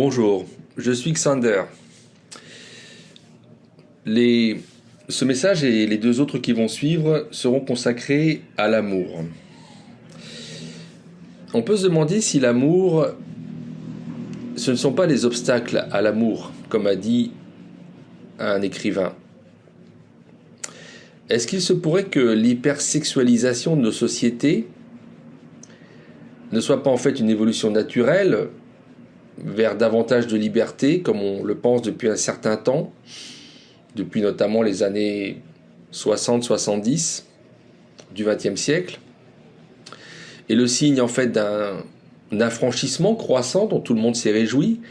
Bonjour, je suis Xander. Ce message et les deux autres qui vont suivre seront consacrés à l'amour. On peut se demander si l'amour, ce ne sont pas les obstacles à l'amour, comme a dit un écrivain. Est-ce qu'il se pourrait que l'hypersexualisation de nos sociétés ne soit pas en fait une évolution naturelle vers davantage de liberté, comme on le pense depuis un certain temps, depuis notamment les années 60-70 du XXe siècle, et le signe en fait d'un affranchissement croissant dont tout le monde s'est réjoui,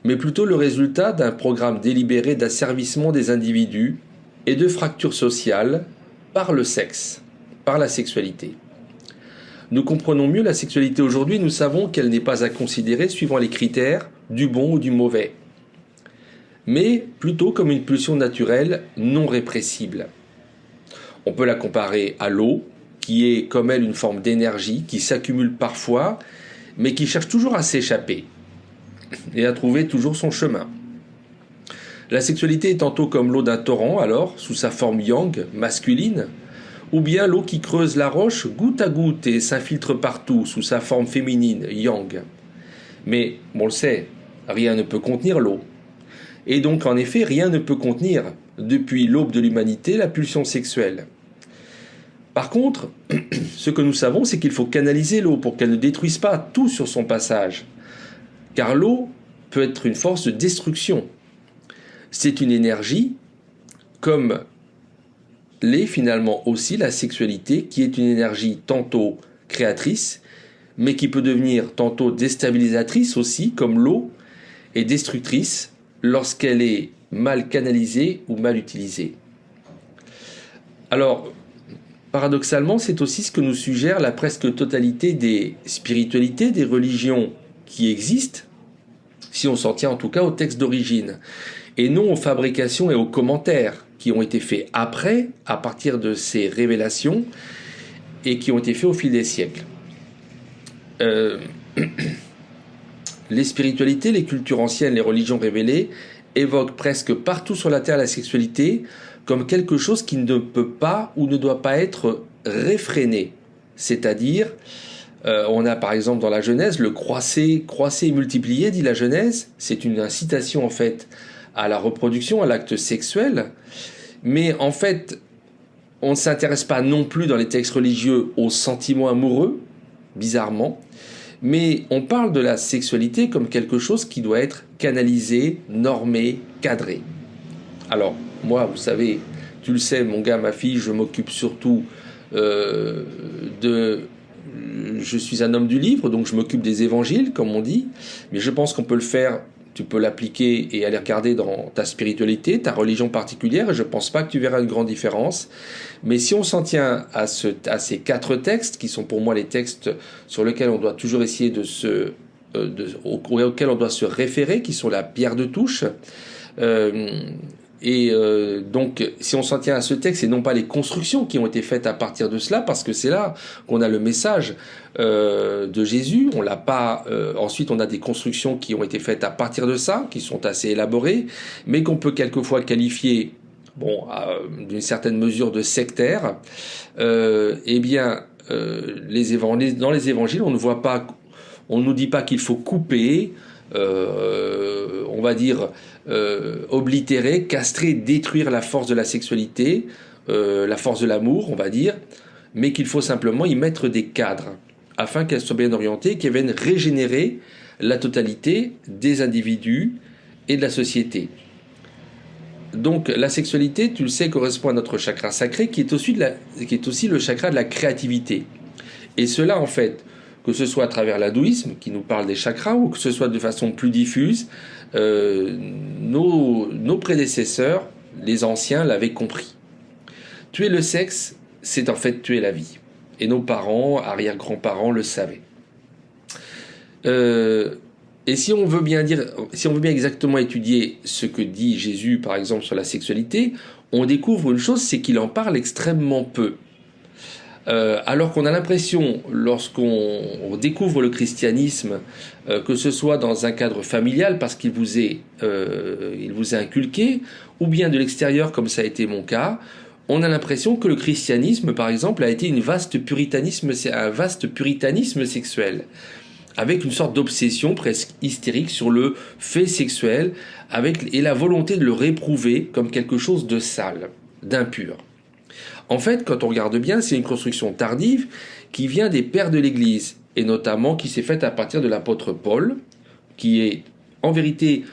mais plutôt le résultat d'un programme délibéré d'asservissement des individus et de fracture sociale par le sexe, par la sexualité. Nous comprenons mieux la sexualité aujourd'hui, nous savons qu'elle n'est pas à considérer suivant les critères du bon ou du mauvais, mais plutôt comme une pulsion naturelle non répressible. On peut la comparer à l'eau, qui est comme elle une forme d'énergie qui s'accumule parfois, mais qui cherche toujours à s'échapper et à trouver toujours son chemin. La sexualité est tantôt comme l'eau d'un torrent, alors, sous sa forme yang, masculine, ou bien l'eau qui creuse la roche goutte à goutte et s'infiltre partout sous sa forme féminine, yang. Mais, on le sait, rien ne peut contenir l'eau. Et donc, en effet, rien ne peut contenir, depuis l'aube de l'humanité, la pulsion sexuelle. Par contre, ce que nous savons, c'est qu'il faut canaliser l'eau pour qu'elle ne détruise pas tout sur son passage. Car l'eau peut être une force de destruction. C'est une énergie, comme l'est finalement aussi la sexualité, qui est une énergie tantôt créatrice, mais qui peut devenir tantôt déstabilisatrice aussi, comme l'eau, et destructrice lorsqu'elle est mal canalisée ou mal utilisée. Alors, paradoxalement, c'est aussi ce que nous suggère la presque totalité des spiritualités, des religions qui existent, si on s'en tient en tout cas au texte d'origine, et non aux fabrications et aux commentaires qui ont été faits après, à partir de ces révélations, et qui ont été faits au fil des siècles. Les spiritualités, les cultures anciennes, les religions révélées évoquent presque partout sur la terre la sexualité comme quelque chose qui ne peut pas ou ne doit pas être réfréné. C'est-à-dire, on a par exemple dans la Genèse le croissez et multipliez, dit la Genèse. C'est une incitation en fait à la reproduction, à l'acte sexuel. Mais en fait, on ne s'intéresse pas non plus dans les textes religieux aux sentiments amoureux, bizarrement, mais on parle de la sexualité comme quelque chose qui doit être canalisé, normé, cadré. Alors, moi, vous savez, tu le sais, mon gars, ma fille, je m'occupe surtout je suis un homme du livre, donc je m'occupe des évangiles, comme on dit, mais je pense qu'on peut le faire. Tu peux l'appliquer et aller regarder dans ta spiritualité, ta religion particulière, et je ne pense pas que tu verras une grande différence. Mais si on s'en tient à ces 4 textes, qui sont pour moi les textes sur lesquels on doit toujours essayer auxquels on doit se référer, qui sont la pierre de touche, donc, si on s'en tient à ce texte, et non pas les constructions qui ont été faites à partir de cela, parce que c'est là qu'on a le message de Jésus. On l'a pas. Ensuite, on a des constructions qui ont été faites à partir de ça, qui sont assez élaborées, mais qu'on peut quelquefois qualifier, d'une certaine mesure de sectaires. Dans les évangiles, on ne voit pas, on nous dit pas qu'il faut couper. On va dire oblitérer, castrer, détruire la force de la sexualité, la force de l'amour, on va dire, mais qu'il faut simplement y mettre des cadres afin qu'elle soit bien orientée, qu'elle vienne régénérer la totalité des individus et de la société. Donc la sexualité, tu le sais, correspond à notre chakra sacré qui est aussi le chakra de la créativité. Et cela, en fait, que ce soit à travers l'hindouisme, qui nous parle des chakras, ou que ce soit de façon plus diffuse, nos prédécesseurs, les anciens, l'avaient compris. Tuer le sexe, c'est en fait tuer la vie. Et nos parents, arrière-grands-parents le savaient. Et si on veut bien exactement étudier ce que dit Jésus, par exemple, sur la sexualité, on découvre une chose, c'est qu'il en parle extrêmement peu. Alors qu'on a l'impression, lorsqu'on découvre le christianisme, que ce soit dans un cadre familial, parce qu'il vous est inculqué, ou bien de l'extérieur, comme ça a été mon cas, on a l'impression que le christianisme, par exemple, a été un vaste puritanisme sexuel, avec une sorte d'obsession presque hystérique sur le fait sexuel, et la volonté de le réprouver comme quelque chose de sale, d'impur. En fait, quand on regarde bien, c'est une construction tardive qui vient des pères de l'Église, et notamment qui s'est faite à partir de l'apôtre Paul, qui est en vérité,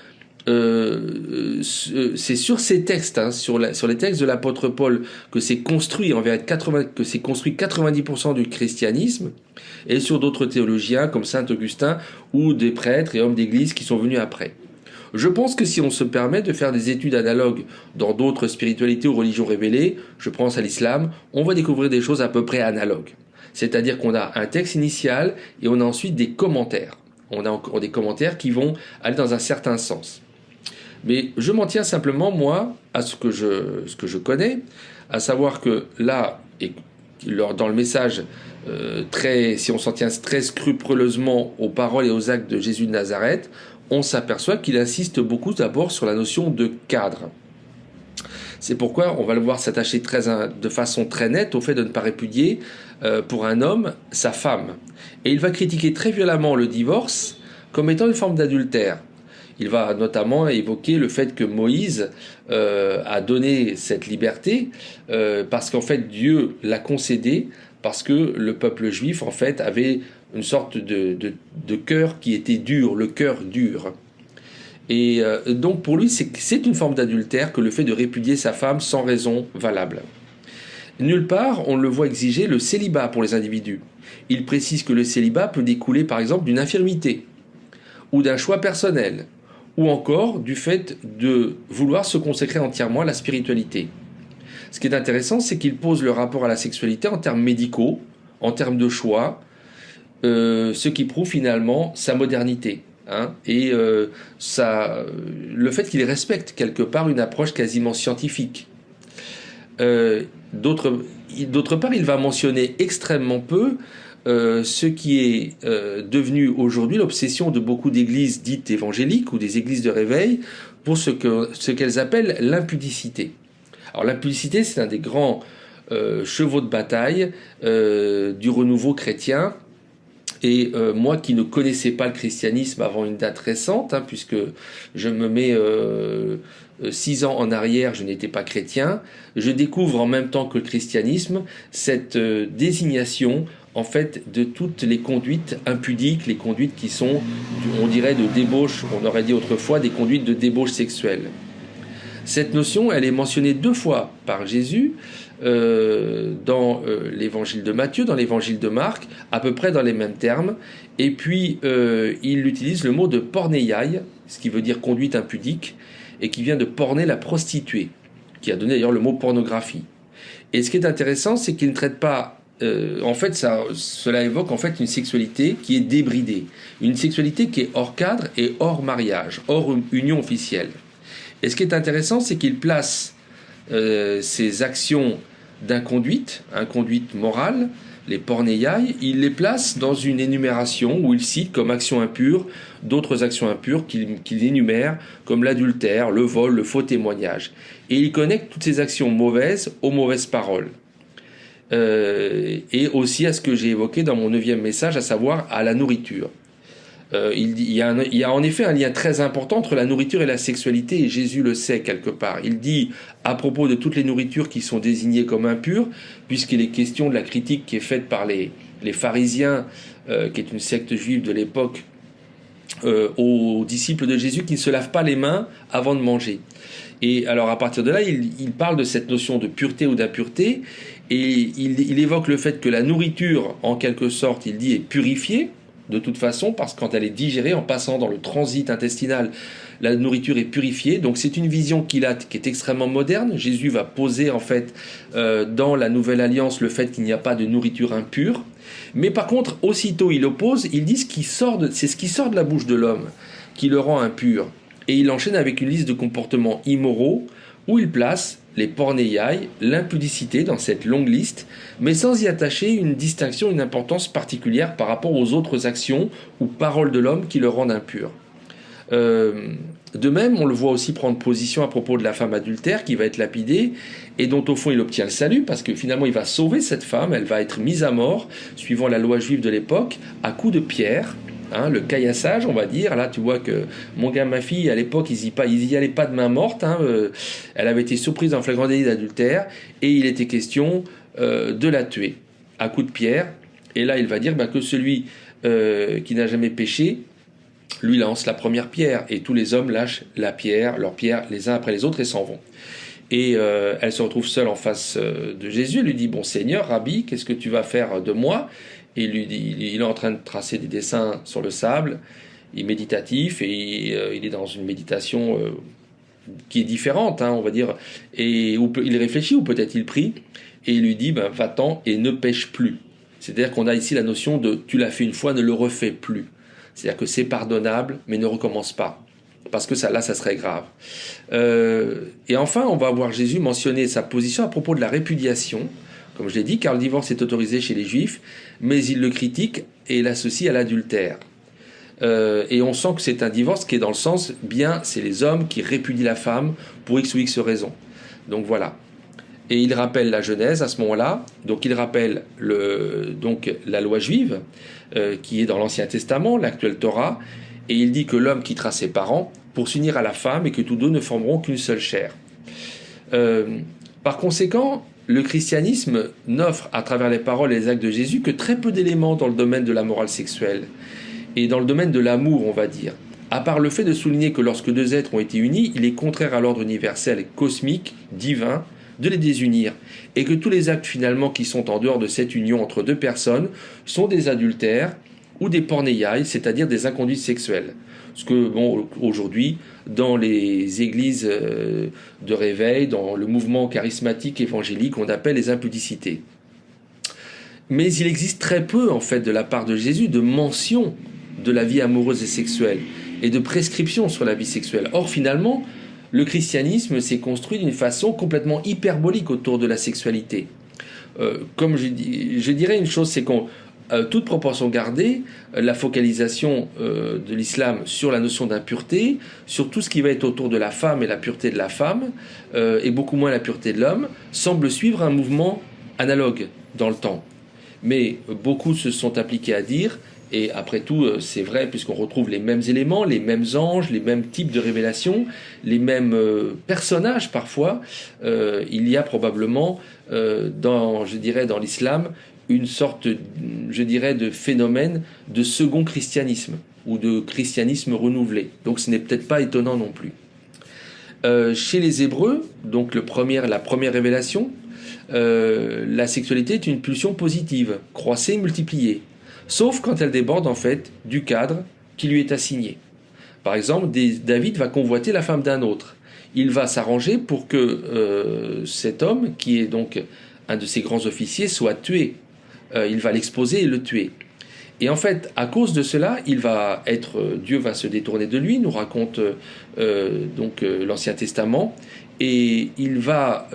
c'est sur ces textes, sur les textes de l'apôtre Paul, que s'est construit 90% du christianisme, et sur d'autres théologiens comme saint Augustin ou des prêtres et hommes d'Église qui sont venus après. Je pense que si on se permet de faire des études analogues dans d'autres spiritualités ou religions révélées, je pense à l'islam, on va découvrir des choses à peu près analogues. C'est-à-dire qu'on a un texte initial et on a ensuite des commentaires. On a encore des commentaires qui vont aller dans un certain sens. Mais je m'en tiens simplement, moi, à ce que je connais, à savoir que là, et dans le message, si on s'en tient très scrupuleusement aux paroles et aux actes de Jésus de Nazareth, on s'aperçoit qu'il insiste beaucoup d'abord sur la notion de cadre. C'est pourquoi on va le voir s'attacher de façon très nette au fait de ne pas répudier pour un homme sa femme. Et il va critiquer très violemment le divorce comme étant une forme d'adultère. Il va notamment évoquer le fait que Moïse a donné cette liberté parce qu'en fait Dieu l'a concédé parce que le peuple juif en fait avait une sorte de cœur qui était dur, le cœur dur. Et donc pour lui c'est une forme d'adultère que le fait de répudier sa femme sans raison valable. Nulle part on le voit exiger le célibat pour les individus. Il précise que le célibat peut découler par exemple d'une infirmité ou d'un choix personnel, ou encore du fait de vouloir se consacrer entièrement à la spiritualité. Ce qui est intéressant, c'est qu'il pose le rapport à la sexualité en termes médicaux, en termes de choix, ce qui prouve finalement sa modernité. Et le fait qu'il respecte quelque part une approche quasiment scientifique. D'autre part, il va mentionner extrêmement peu ce qui est devenu aujourd'hui l'obsession de beaucoup d'églises dites évangéliques ou des églises de réveil pour ce qu'elles appellent l'impudicité. Alors l'impudicité, c'est un des grands chevaux de bataille du renouveau chrétien. Et moi qui ne connaissais pas le christianisme avant une date récente, puisque je me mets 6 ans en arrière, je n'étais pas chrétien, je découvre en même temps que le christianisme cette désignation en fait de toutes les conduites impudiques, les conduites qui sont, on dirait, de débauche, on aurait dit autrefois des conduites de débauche sexuelle. Cette notion, elle est mentionnée 2 fois par Jésus dans l'évangile de Matthieu, dans l'évangile de Marc, à peu près dans les mêmes termes. Et puis, il utilise le mot de pornéiaï, ce qui veut dire conduite impudique, et qui vient de porner la prostituée, qui a donné d'ailleurs le mot pornographie. Et ce qui est intéressant, c'est qu'il ne traite pas... en fait, cela évoque en fait une sexualité qui est débridée, une sexualité qui est hors cadre et hors mariage, hors union officielle. Et ce qui est intéressant, c'est qu'il place ces actions d'inconduite, inconduite morale, les pornéiaï, il les place dans une énumération où il cite comme actions impures d'autres actions impures qu'il énumère, comme l'adultère, le vol, le faux témoignage. Et il connecte toutes ces actions mauvaises aux mauvaises paroles. Et aussi à ce que j'ai évoqué dans mon 9e message, à savoir à la nourriture. Il y a en effet un lien très important entre la nourriture et la sexualité, et Jésus le sait quelque part. Il dit à propos de toutes les nourritures qui sont désignées comme impures, puisqu'il est question de la critique qui est faite par les pharisiens, qui est une secte juive de l'époque, aux disciples de Jésus qui ne se lavent pas les mains avant de manger. Et alors à partir de là, il parle de cette notion de pureté ou d'impureté, et il évoque le fait que la nourriture, en quelque sorte, il dit, est purifiée, de toute façon, parce que quand elle est digérée, en passant dans le transit intestinal, la nourriture est purifiée. Donc c'est une vision qui est extrêmement moderne. Jésus va poser en fait dans la Nouvelle Alliance le fait qu'il n'y a pas de nourriture impure. Mais par contre, aussitôt il oppose, il dit c'est ce qui sort de la bouche de l'homme qui le rend impur. Et il enchaîne avec une liste de comportements immoraux où il place les pornéiailles, l'impudicité dans cette longue liste, mais sans y attacher une distinction, une importance particulière par rapport aux autres actions ou paroles de l'homme qui le rendent impur. De même, on le voit aussi prendre position à propos de la femme adultère qui va être lapidée et dont au fond il obtient le salut parce que finalement il va sauver cette femme, elle va être mise à mort, suivant la loi juive de l'époque, à coups de pierre. Le caillassage, on va dire. Là, tu vois que mon gars, ma fille, à l'époque, ils y allaient pas de main morte. Elle avait été surprise en flagrant délit d'adultère et il était question de la tuer à coups de pierre. Et là, il va dire que celui qui n'a jamais péché lui lance la première pierre et tous les hommes lâchent leurs pierres les uns après les autres et s'en vont. Et elle se retrouve seule en face de Jésus. Elle lui dit, bon Seigneur, Rabbi, qu'est-ce que tu vas faire de moi? Et il est en train de tracer des dessins sur le sable, il est méditatif et il est dans une méditation qui est différente, on va dire, et il réfléchit ou peut-être il prie, et il lui dit, va-t'en et ne pêche plus. C'est-à-dire qu'on a ici la notion de tu l'as fait une fois, ne le refais plus. C'est-à-dire que c'est pardonnable, mais ne recommence pas. Parce que ça serait grave. Et enfin, on va voir Jésus mentionner sa position à propos de la répudiation. Comme je l'ai dit, car le divorce est autorisé chez les Juifs, mais il le critique et l'associe à l'adultère. Et on sent que c'est un divorce qui est dans le sens, c'est les hommes qui répudient la femme pour X ou X raisons. Donc voilà. Et il rappelle la Genèse à ce moment-là. Donc il rappelle la loi juive, qui est dans l'Ancien Testament, l'actuelle Torah, et il dit que l'homme quittera ses parents pour s'unir à la femme et que tous deux ne formeront qu'une seule chair. Par conséquent, le christianisme n'offre, à travers les paroles et les actes de Jésus, que très peu d'éléments dans le domaine de la morale sexuelle et dans le domaine de l'amour, on va dire. À part le fait de souligner que lorsque deux êtres ont été unis, il est contraire à l'ordre universel et cosmique, divin, de les désunir, et que tous les actes finalement qui sont en dehors de cette union entre deux personnes sont des adultères ou des pornéiailles, c'est-à-dire des inconduites sexuelles. Ce que, aujourd'hui, dans les églises de réveil, dans le mouvement charismatique évangélique, on appelle les impudicités. Mais il existe très peu, en fait, de la part de Jésus, de mention de la vie amoureuse et sexuelle, et de prescription sur la vie sexuelle. Or, finalement, le christianisme s'est construit d'une façon complètement hyperbolique autour de la sexualité. Comme je dirais une chose, c'est qu'on toute proportion gardée, la focalisation de l'islam sur la notion d'impureté, sur tout ce qui va être autour de la femme et la pureté de la femme, et beaucoup moins la pureté de l'homme, semble suivre un mouvement analogue dans le temps. Mais beaucoup se sont appliqués à dire, et après tout c'est vrai puisqu'on retrouve les mêmes éléments, les mêmes anges, les mêmes types de révélations, les mêmes personnages parfois, il y a probablement dans l'islam une sorte, de phénomène de second christianisme ou de christianisme renouvelé. Donc ce n'est peut-être pas étonnant non plus. Chez les Hébreux, donc la première révélation, la sexualité est une pulsion positive, croissée, multipliée, sauf quand elle déborde en fait du cadre qui lui est assigné. Par exemple, David va convoiter la femme d'un autre. Il va s'arranger pour que cet homme, qui est donc un de ses grands officiers, soit tué. Il va l'exposer et le tuer. Et en fait, à cause de cela, Dieu va se détourner de lui, nous raconte l'Ancien Testament, et il va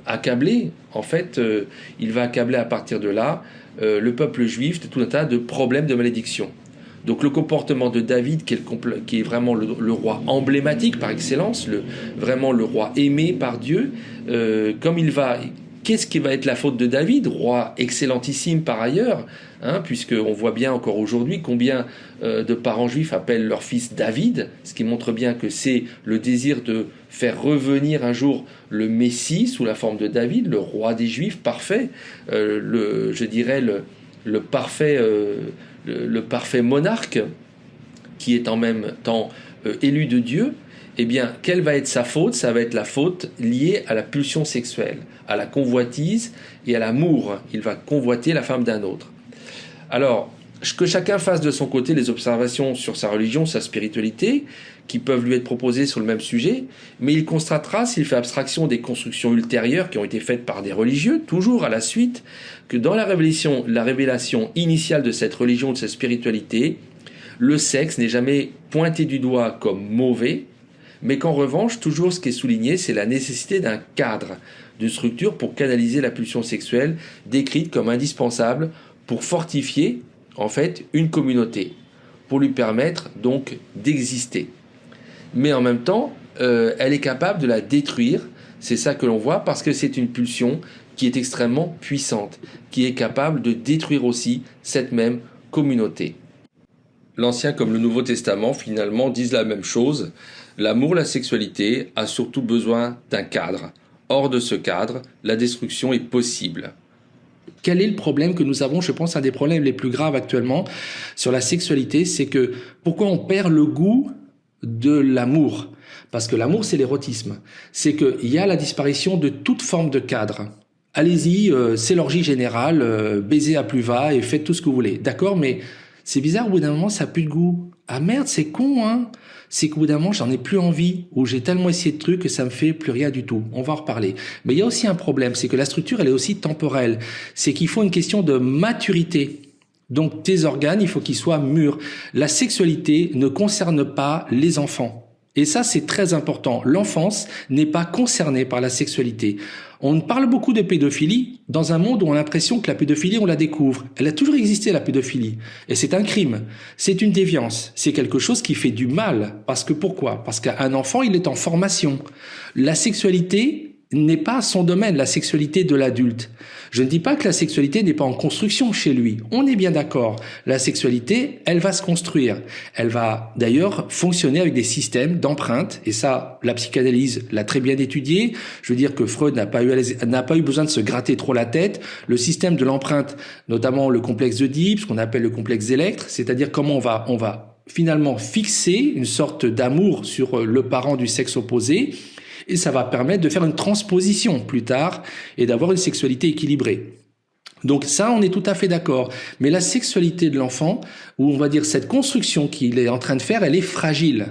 accabler à partir de là le peuple juif de tout un tas de problèmes de malédiction. Donc le comportement de David, qui est vraiment le roi emblématique par excellence, vraiment le roi aimé par Dieu, qu'est-ce qui va être la faute de David, roi excellentissime par ailleurs, puisqu'on voit bien encore aujourd'hui combien de parents juifs appellent leur fils David, ce qui montre bien que c'est le désir de faire revenir un jour le Messie sous la forme de David, le roi des Juifs parfait, le parfait monarque, qui est en même temps élu de Dieu. Eh bien, quelle va être sa faute? Ça va être la faute liée à la pulsion sexuelle, à la convoitise et à l'amour. Il va convoiter la femme d'un autre. Alors, que chacun fasse de son côté les observations sur sa religion, sa spiritualité, qui peuvent lui être proposées sur le même sujet, mais il constatera, s'il fait abstraction des constructions ultérieures qui ont été faites par des religieux, toujours à la suite, que dans la révélation initiale de cette religion, de cette spiritualité, le sexe n'est jamais pointé du doigt comme mauvais, mais qu'en revanche, toujours ce qui est souligné, c'est la nécessité d'un cadre, d'une structure pour canaliser la pulsion sexuelle, décrite comme indispensable pour fortifier, en fait, une communauté, pour lui permettre donc d'exister. Mais en même temps, elle est capable de la détruire, c'est ça que l'on voit, parce que c'est une pulsion qui est extrêmement puissante, qui est capable de détruire aussi cette même communauté. L'Ancien comme le Nouveau Testament, finalement, disent la même chose. L'amour, la sexualité a surtout besoin d'un cadre. Hors de ce cadre, la destruction est possible. Quel est le problème que nous avons? Je pense un des problèmes les plus graves actuellement sur la sexualité, c'est que pourquoi on perd le goût de l'amour? Parce que l'amour, c'est l'érotisme. C'est qu'il y a la disparition de toute forme de cadre. Allez-y, c'est l'orgie générale, baisez à plus va et faites tout ce que vous voulez. D'accord, mais c'est bizarre, au bout d'un moment, ça n'a plus de goût. Ah merde, c'est con, hein? C'est qu'au bout d'un moment, j'en ai plus envie, ou j'ai tellement essayé de trucs que ça me fait plus rien du tout. On va en reparler. Mais il y a aussi un problème, c'est que la structure, elle est aussi temporelle. C'est qu'il faut une question de maturité. Donc, tes organes, il faut qu'ils soient mûrs. La sexualité ne concerne pas les enfants. Et ça, c'est très important. L'enfance n'est pas concernée par la sexualité. On parle beaucoup de pédophilie dans un monde où on a l'impression que la pédophilie, on la découvre. Elle a toujours existé, la pédophilie. Et c'est un crime. C'est une déviance. C'est quelque chose qui fait du mal. Parce que pourquoi? Parce qu'un enfant, il est en formation. La sexualité n'est pas son domaine, la sexualité de l'adulte. Je ne dis pas que la sexualité n'est pas en construction chez lui. On est bien d'accord. La sexualité, elle va se construire. Elle va d'ailleurs fonctionner avec des systèmes d'empreinte. Et ça, la psychanalyse l'a très bien étudié. Je veux dire que Freud n'a pas eu besoin de se gratter trop la tête. Le système de l'empreinte, notamment le complexe d'Oedipe, ce qu'on appelle le complexe d'Electre, c'est-à-dire comment on va finalement fixer une sorte d'amour sur le parent du sexe opposé. Et ça va permettre de faire une transposition plus tard et d'avoir une sexualité équilibrée. Donc ça, on est tout à fait d'accord. Mais la sexualité de l'enfant, ou on va dire cette construction qu'il est en train de faire, elle est fragile.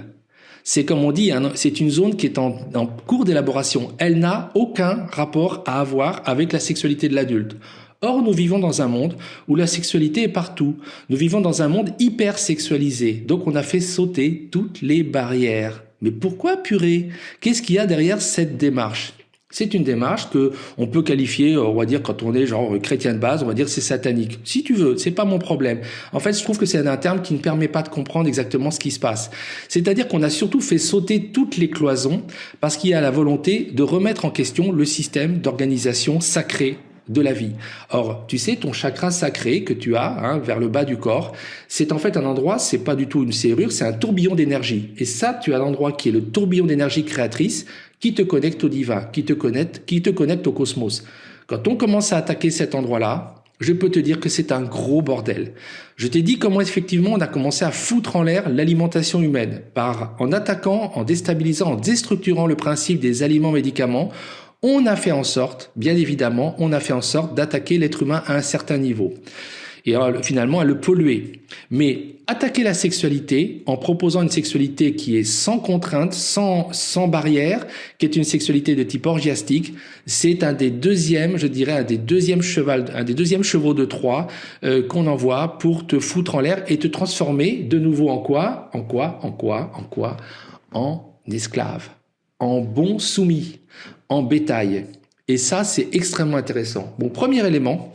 C'est comme on dit, c'est une zone qui est en cours d'élaboration. Elle n'a aucun rapport à avoir avec la sexualité de l'adulte. Or, nous vivons dans un monde où la sexualité est partout. Nous vivons dans un monde hyper sexualisé. Donc, on a fait sauter toutes les barrières. Mais pourquoi, purée? Qu'est-ce qu'il y a derrière cette démarche? C'est une démarche que on peut qualifier, on va dire, quand on est genre chrétien de base, on va dire c'est satanique. Si tu veux, c'est pas mon problème. En fait, je trouve que c'est un terme qui ne permet pas de comprendre exactement ce qui se passe. C'est-à-dire qu'on a surtout fait sauter toutes les cloisons parce qu'il y a la volonté de remettre en question le système d'organisation sacré de la vie. Or, tu sais, ton chakra sacré que tu as vers le bas du corps, c'est en fait un endroit, c'est pas du tout une serrure, c'est un tourbillon d'énergie. Et ça, tu as l'endroit qui est le tourbillon d'énergie créatrice qui te connecte au divin, qui te connecte au cosmos. Quand on commence à attaquer cet endroit-là, je peux te dire que c'est un gros bordel. Je t'ai dit comment effectivement on a commencé à foutre en l'air l'alimentation humaine en attaquant, en déstabilisant, en déstructurant le principe des aliments-médicaments. On a fait en sorte, bien évidemment, d'attaquer l'être humain à un certain niveau. Et finalement à le polluer. Mais attaquer la sexualité en proposant une sexualité qui est sans contrainte, sans barrière, qui est une sexualité de type orgiastique, c'est un des deuxièmes chevaux de Troie qu'on envoie pour te foutre en l'air et te transformer de nouveau en quoi? En esclave, en bon soumis, en bétail. Et ça, c'est extrêmement intéressant. Bon, premier élément,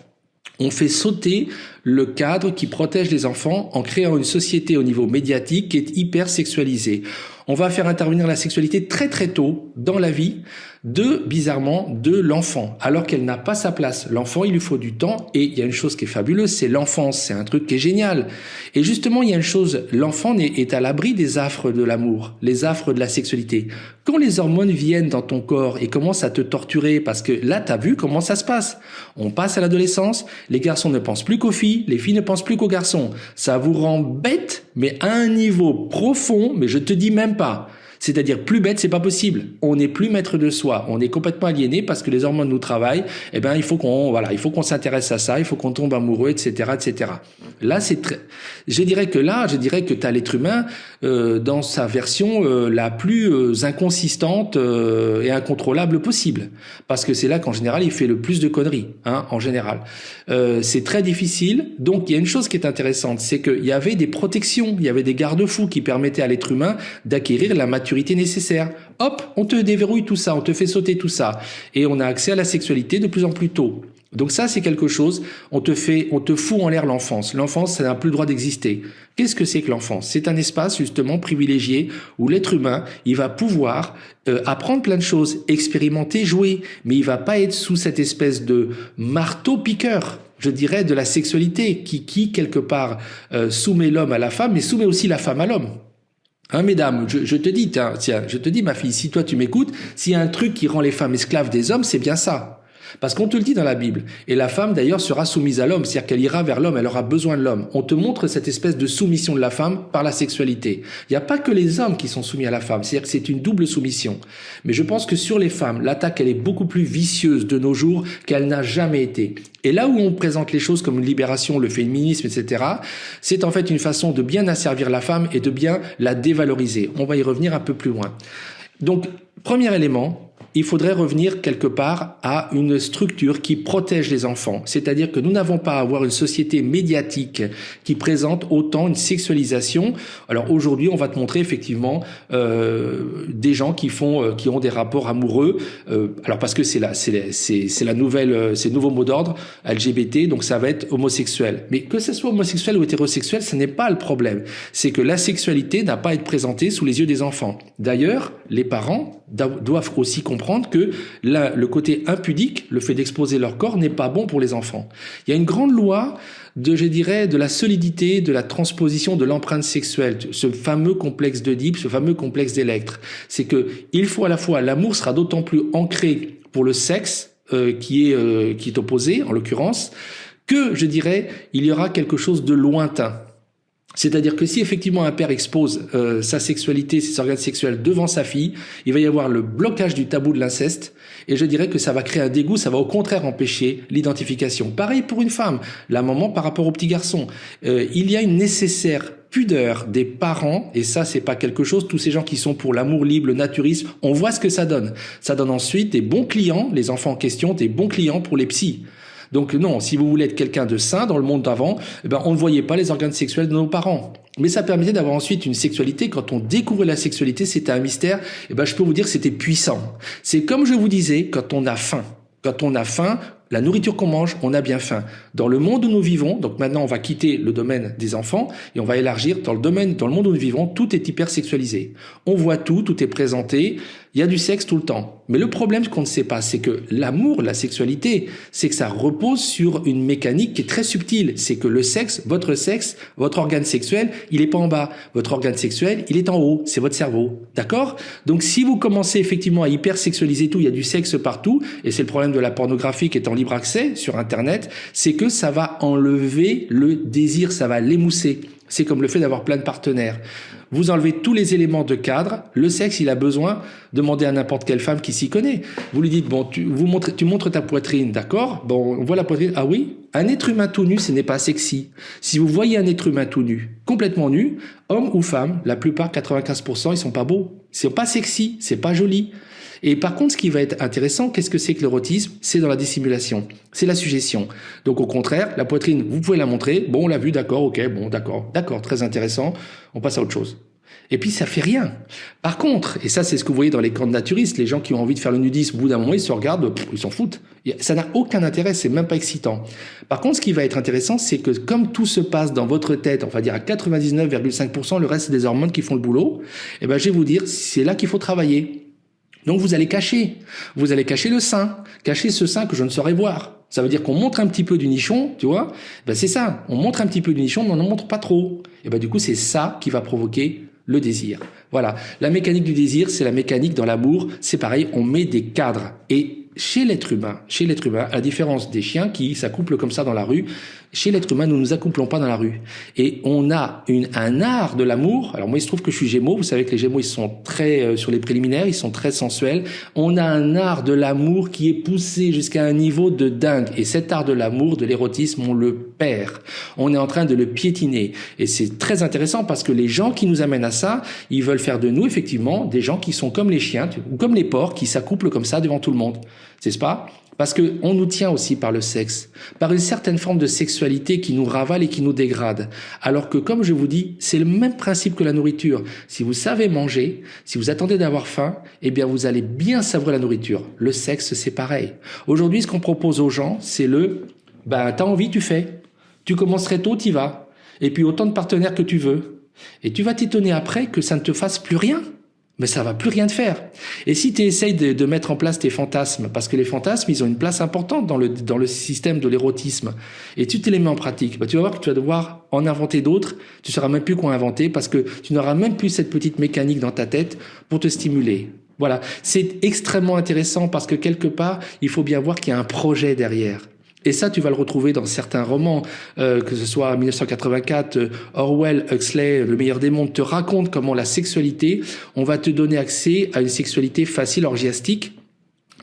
on fait sauter le cadre qui protège les enfants en créant une société au niveau médiatique qui est hyper sexualisée. On va faire intervenir la sexualité très très tôt dans la vie bizarrement, de l'enfant, alors qu'elle n'a pas sa place. L'enfant, il lui faut du temps, et il y a une chose qui est fabuleuse, c'est l'enfance, c'est un truc qui est génial. Et justement, il y a une chose, l'enfant est à l'abri des affres de l'amour, les affres de la sexualité. Quand les hormones viennent dans ton corps et commencent à te torturer, parce que là, t'as vu comment ça se passe. On passe à l'adolescence, les garçons ne pensent plus qu'aux filles, les filles ne pensent plus qu'aux garçons. Ça vous rend bête, mais à un niveau profond, mais je te dis même pas. C'est-à-dire plus bête, c'est pas possible. On n'est plus maître de soi. On est complètement aliéné parce que les hormones nous travaillent. Eh ben, il faut qu'on s'intéresse à ça. Il faut qu'on tombe amoureux, etc., etc. Là, je dirais que t'as l'être humain dans sa version la plus inconsistante et incontrôlable possible. Parce que c'est là qu'en général, il fait le plus de conneries, en général. C'est très difficile. Donc, il y a une chose qui est intéressante, c'est qu'il y avait des protections, il y avait des garde-fous qui permettaient à l'être humain d'acquérir la maturité maturité nécessaire. Hop, on te déverrouille tout ça, on te fait sauter tout ça. Et on a accès à la sexualité de plus en plus tôt. Donc ça, c'est quelque chose, on te fout en l'air l'enfance. L'enfance, ça n'a plus le droit d'exister. Qu'est-ce que c'est que l'enfance? C'est un espace, justement, privilégié où l'être humain, il va pouvoir apprendre plein de choses, expérimenter, jouer, mais il va pas être sous cette espèce de marteau-piqueur, je dirais, de la sexualité, qui quelque part, soumet l'homme à la femme, mais soumet aussi la femme à l'homme. Hein, mesdames, je te dis, tiens, je te dis, ma fille, si toi tu m'écoutes, s'il y a un truc qui rend les femmes esclaves des hommes, c'est bien ça. Parce qu'on te le dit dans la Bible. Et la femme, d'ailleurs, sera soumise à l'homme. C'est-à-dire qu'elle ira vers l'homme, elle aura besoin de l'homme. On te montre cette espèce de soumission de la femme par la sexualité. Il n'y a pas que les hommes qui sont soumis à la femme. C'est-à-dire que c'est une double soumission. Mais je pense que sur les femmes, l'attaque, elle est beaucoup plus vicieuse de nos jours qu'elle n'a jamais été. Et là où on présente les choses comme une libération, le féminisme, etc., c'est en fait une façon de bien asservir la femme et de bien la dévaloriser. On va y revenir un peu plus loin. Donc, premier élément, il faudrait revenir quelque part à une structure qui protège les enfants. C'est-à-dire que nous n'avons pas à avoir une société médiatique qui présente autant une sexualisation. Alors aujourd'hui, on va te montrer effectivement des gens qui ont des rapports amoureux. Alors parce que c'est la nouvelle, c'est le nouveau mot d'ordre LGBT, donc ça va être homosexuel. Mais que ce soit homosexuel ou hétérosexuel, ce n'est pas le problème. C'est que la sexualité n'a pas à être présentée sous les yeux des enfants. D'ailleurs, les parents doivent aussi comprendre que le côté impudique, le fait d'exposer leur corps, n'est pas bon pour les enfants. Il y a une grande loi de la solidité, de la transposition de l'empreinte sexuelle, ce fameux complexe d'Oedipe, ce fameux complexe d'Électre. C'est que il faut à la fois, l'amour sera d'autant plus ancré pour le sexe qui est opposé, en l'occurrence, que, je dirais, il y aura quelque chose de lointain. C'est-à-dire que si effectivement un père expose sa sexualité, ses organes sexuels devant sa fille, il va y avoir le blocage du tabou de l'inceste, et je dirais que ça va créer un dégoût, ça va au contraire empêcher l'identification. Pareil pour une femme, la maman par rapport au petit garçon. Il y a une nécessaire pudeur des parents, et ça c'est pas quelque chose, tous ces gens qui sont pour l'amour libre, le naturisme, on voit ce que ça donne. Ça donne ensuite des bons clients, les enfants en question, des bons clients pour les psys. Donc non, si vous voulez être quelqu'un de sain dans le monde d'avant, on ne voyait pas les organes sexuels de nos parents. Mais ça permettait d'avoir ensuite une sexualité. Quand on découvrait la sexualité, c'était un mystère. Je peux vous dire que c'était puissant. C'est comme je vous disais, quand on a faim. Quand on a faim, la nourriture qu'on mange, on a bien faim. Dans le monde où nous vivons, donc maintenant on va quitter le domaine des enfants et on va élargir dans le monde où nous vivons, tout est hyper sexualisé. On voit tout est présenté, il y a du sexe tout le temps. Mais le problème qu'on ne sait pas, c'est que l'amour, la sexualité, c'est que ça repose sur une mécanique qui est très subtile. C'est que le sexe, votre organe sexuel, il est pas en bas. Votre organe sexuel, il est en haut. C'est votre cerveau. D'accord? Donc si vous commencez effectivement à hyper sexualiser tout, il y a du sexe partout, et c'est le problème de la pornographie qui est en libre accès sur Internet, c'est que ça va enlever le désir, ça va l'émousser. C'est comme le fait d'avoir plein de partenaires. Vous enlevez tous les éléments de cadre, le sexe, il a besoin, demandez à n'importe quelle femme qui s'y connaît. Vous lui dites, bon, tu montres ta poitrine, d'accord? Bon, on voit la poitrine. Ah oui? Un être humain tout nu, ce n'est pas sexy. Si vous voyez un être humain tout nu, complètement nu, homme ou femme, la plupart, 95%, ils sont pas beaux. C'est pas sexy, c'est pas joli. Et par contre, ce qui va être intéressant, qu'est-ce que c'est que l'érotisme? C'est dans la dissimulation, c'est la suggestion. Donc au contraire, la poitrine, vous pouvez la montrer, bon, on l'a vu, d'accord, ok, bon, d'accord, très intéressant, on passe à autre chose. Et puis ça fait rien. Par contre, et ça c'est ce que vous voyez dans les camps de naturistes, les gens qui ont envie de faire le nudisme, au bout d'un moment ils se regardent, ils s'en foutent. Ça n'a aucun intérêt, c'est même pas excitant. Par contre, ce qui va être intéressant, c'est que comme tout se passe dans votre tête, on va dire à 99,5%, le reste c'est des hormones qui font le boulot, je vais vous dire, c'est là qu'il faut travailler. Donc vous allez cacher le sein, cacher ce sein que je ne saurais voir. Ça veut dire qu'on montre un petit peu du nichon, tu vois. C'est ça, on montre un petit peu du nichon, mais on n'en montre pas trop. Et du coup, c'est ça qui va provoquer le désir. Voilà, la mécanique du désir, c'est la mécanique dans l'amour, c'est pareil, on met des cadres. Et chez l'être humain, à la différence des chiens qui s'accouplent comme ça dans la rue, chez l'être humain, nous ne nous accouplons pas dans la rue. Et on a un art de l'amour. Alors moi, il se trouve que je suis Gémeaux. Vous savez que les Gémeaux, ils sont très, sur les préliminaires, ils sont très sensuels. On a un art de l'amour qui est poussé jusqu'à un niveau de dingue. Et cet art de l'amour, de l'érotisme, on le perd. On est en train de le piétiner. Et c'est très intéressant parce que les gens qui nous amènent à ça, ils veulent faire de nous, effectivement, des gens qui sont comme les chiens ou comme les porcs qui s'accouplent comme ça devant tout le monde. C'est pas? Parce que on nous tient aussi par le sexe, par une certaine forme de sexualité qui nous ravale et qui nous dégrade. Alors que, comme je vous dis, c'est le même principe que la nourriture. Si vous savez manger, si vous attendez d'avoir faim, eh bien, vous allez bien savourer la nourriture. Le sexe, c'est pareil. Aujourd'hui, ce qu'on propose aux gens, c'est t'as envie, tu fais. Tu commencerais tôt, t'y vas. Et puis, autant de partenaires que tu veux. Et tu vas t'étonner après que ça ne te fasse plus rien. Mais ça va plus rien te faire. Et si tu essayes de mettre en place tes fantasmes, parce que les fantasmes, ils ont une place importante dans le système de l'érotisme, et tu te les mets en pratique, tu vas voir que tu vas devoir en inventer d'autres, tu ne sauras même plus quoi inventer, parce que tu n'auras même plus cette petite mécanique dans ta tête pour te stimuler. Voilà, c'est extrêmement intéressant parce que quelque part, il faut bien voir qu'il y a un projet derrière. Et ça, tu vas le retrouver dans certains romans, que ce soit 1984, Orwell, Huxley, Le meilleur des mondes, te raconte comment la sexualité, on va te donner accès à une sexualité facile, orgiastique,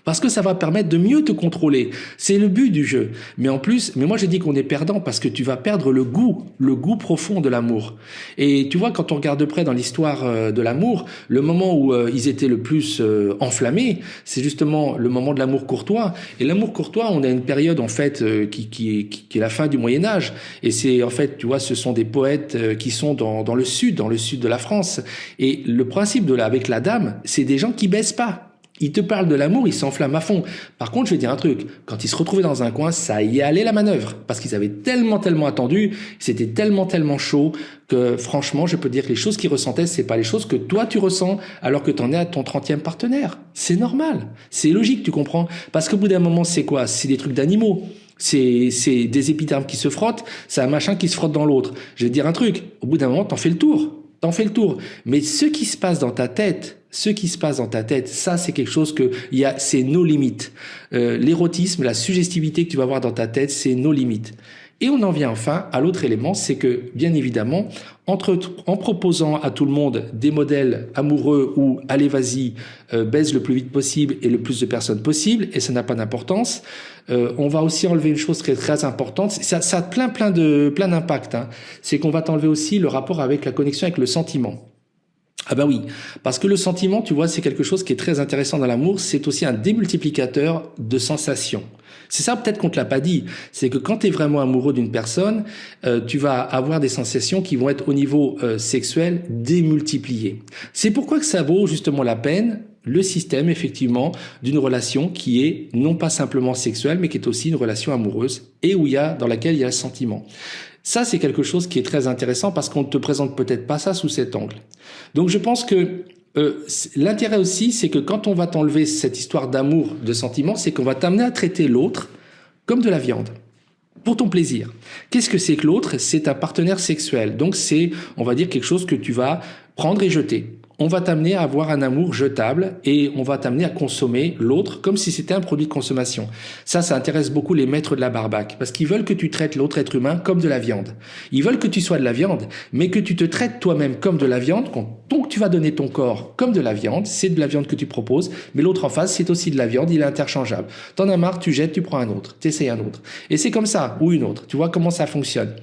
parce que ça va permettre de mieux te contrôler. C'est le but du jeu. Mais moi je dis qu'on est perdant parce que tu vas perdre le goût profond de l'amour. Et tu vois, quand on regarde de près dans l'histoire de l'amour, le moment où ils étaient le plus enflammés, c'est justement le moment de l'amour courtois. Et l'amour courtois, on a une période en fait qui est la fin du Moyen-Âge. Et c'est en fait, tu vois, ce sont des poètes qui sont dans le sud de la France. Et le principe avec la dame, c'est des gens qui baissent pas. Ils te parlent de l'amour, ils s'enflamment à fond. Par contre, je vais dire un truc. Quand ils se retrouvaient dans un coin, ça y allait la manœuvre. Parce qu'ils avaient tellement attendu, c'était tellement chaud que franchement, je peux dire que les choses qu'ils ressentaient, c'est pas les choses que toi tu ressens alors que t'en es à ton 30e partenaire. C'est normal. C'est logique, tu comprends? Parce qu'au bout d'un moment, c'est quoi? C'est des trucs d'animaux. C'est des épidermes qui se frottent, c'est un machin qui se frotte dans l'autre. Je vais te dire un truc. Au bout d'un moment, t'en fais le tour. Mais ce qui se passe dans ta tête, ça c'est quelque chose c'est nos limites. L'érotisme, la suggestivité que tu vas avoir dans ta tête, c'est nos limites. Et on en vient enfin à l'autre élément, c'est que, bien évidemment, en proposant à tout le monde des modèles amoureux où, allez, vas-y, baise le plus vite possible et le plus de personnes possible, et ça n'a pas d'importance, on va aussi enlever une chose très, très importante. Ça a plein d'impact, hein. C'est qu'on va t'enlever aussi le rapport avec la connexion avec le sentiment. Ah bah oui, parce que le sentiment, tu vois, c'est quelque chose qui est très intéressant dans l'amour, c'est aussi un démultiplicateur de sensations. C'est ça peut-être qu'on te l'a pas dit, c'est que quand tu es vraiment amoureux d'une personne, tu vas avoir des sensations qui vont être au niveau sexuel démultipliées. C'est pourquoi que ça vaut justement la peine, le système effectivement d'une relation qui est non pas simplement sexuelle, mais qui est aussi une relation amoureuse et dans laquelle il y a le sentiment. Ça, c'est quelque chose qui est très intéressant parce qu'on ne te présente peut-être pas ça sous cet angle. Donc je pense que l'intérêt aussi, c'est que quand on va t'enlever cette histoire d'amour, de sentiment, c'est qu'on va t'amener à traiter l'autre comme de la viande, pour ton plaisir. Qu'est-ce que c'est que l'autre? C'est un partenaire sexuel. Donc c'est, on va dire, quelque chose que tu vas prendre et jeter. On va t'amener à avoir un amour jetable et on va t'amener à consommer l'autre comme si c'était un produit de consommation. Ça intéresse beaucoup les maîtres de la barbaque parce qu'ils veulent que tu traites l'autre être humain comme de la viande. Ils veulent que tu sois de la viande, mais que tu te traites toi-même comme de la viande. Donc tu vas donner ton corps comme de la viande, c'est de la viande que tu proposes, mais l'autre en face, c'est aussi de la viande, il est interchangeable. T'en as marre, tu jettes, tu prends un autre, t'essayes un autre. Et c'est comme ça, ou une autre. Tu vois comment ça fonctionne.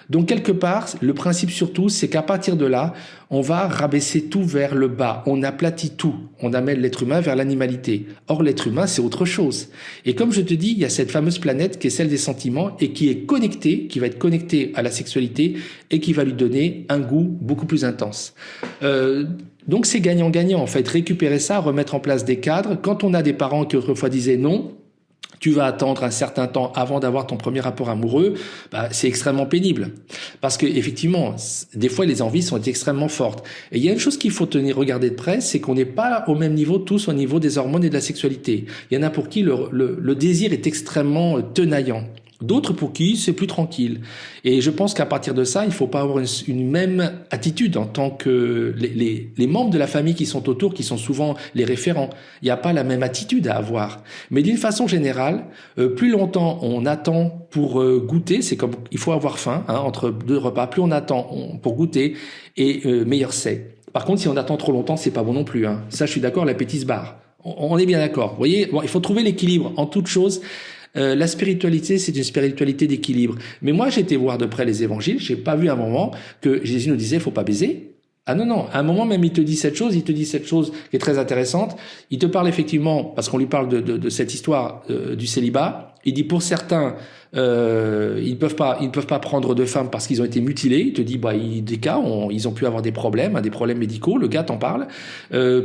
Donc quelque part, le principe surtout, c'est qu'à partir de là, on va rabaisser tout vers le bas. On aplatit tout. On amène l'être humain vers l'animalité. Or, l'être humain, c'est autre chose. Et comme je te dis, il y a cette fameuse planète qui est celle des sentiments et qui est connectée, qui va être connectée à la sexualité et qui va lui donner un goût beaucoup plus intense. Donc, c'est gagnant-gagnant, en fait. Récupérer ça, remettre en place des cadres. Quand on a des parents qui autrefois disaient non, tu vas attendre un certain temps avant d'avoir ton premier rapport amoureux, c'est extrêmement pénible. Parce que effectivement, des fois, les envies sont extrêmement fortes. Et il y a une chose qu'il faut regarder de près, c'est qu'on n'est pas au même niveau, tous au niveau des hormones et de la sexualité. Il y en a pour qui le désir est extrêmement tenaillant. D'autres pour qui c'est plus tranquille. Et je pense qu'à partir de ça, il faut pas avoir une même attitude en tant que les membres de la famille qui sont autour, qui sont souvent les référents. Il n'y a pas la même attitude à avoir. Mais d'une façon générale, plus longtemps on attend pour goûter, c'est comme il faut avoir faim entre deux repas. Plus on attend pour goûter, et meilleur c'est. Par contre, si on attend trop longtemps, c'est pas bon non plus. Ça, je suis d'accord, l'appétit se barre. On est bien d'accord. Vous voyez, bon, il faut trouver l'équilibre en toute chose. La spiritualité, c'est une spiritualité d'équilibre. Mais moi, j'ai été voir de près les évangiles. J'ai pas vu un moment que Jésus nous disait, faut pas baiser. Ah non, non, à un moment même, il te dit cette chose qui est très intéressante. Il te parle effectivement, parce qu'on lui parle de cette histoire du célibat, il dit pour certains, ils ne peuvent pas prendre de femmes parce qu'ils ont été mutilés. Il te dit, des cas, ils ont pu avoir des problèmes médicaux, le gars t'en parle.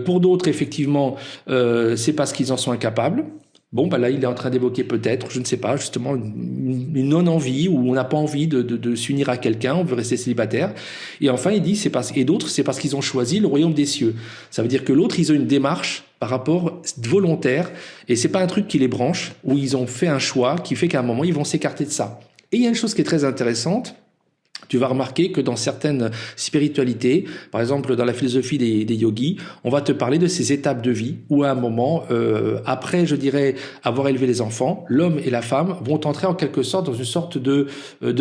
Pour d'autres, effectivement, c'est parce qu'ils en sont incapables. Bon, là, il est en train d'évoquer peut-être, je ne sais pas, justement, une non-envie, où on n'a pas envie de s'unir à quelqu'un, on veut rester célibataire. Et enfin, il dit, et d'autres, c'est parce qu'ils ont choisi le royaume des cieux. Ça veut dire que l'autre, ils ont une démarche par rapport volontaire, et c'est pas un truc qui les branche, où ils ont fait un choix qui fait qu'à un moment, ils vont s'écarter de ça. Et il y a une chose qui est très intéressante. Tu vas remarquer que dans certaines spiritualités, par exemple dans la philosophie des yogis, on va te parler de ces étapes de vie où à un moment, après, je dirais, avoir élevé les enfants, l'homme et la femme vont entrer en quelque sorte dans une sorte de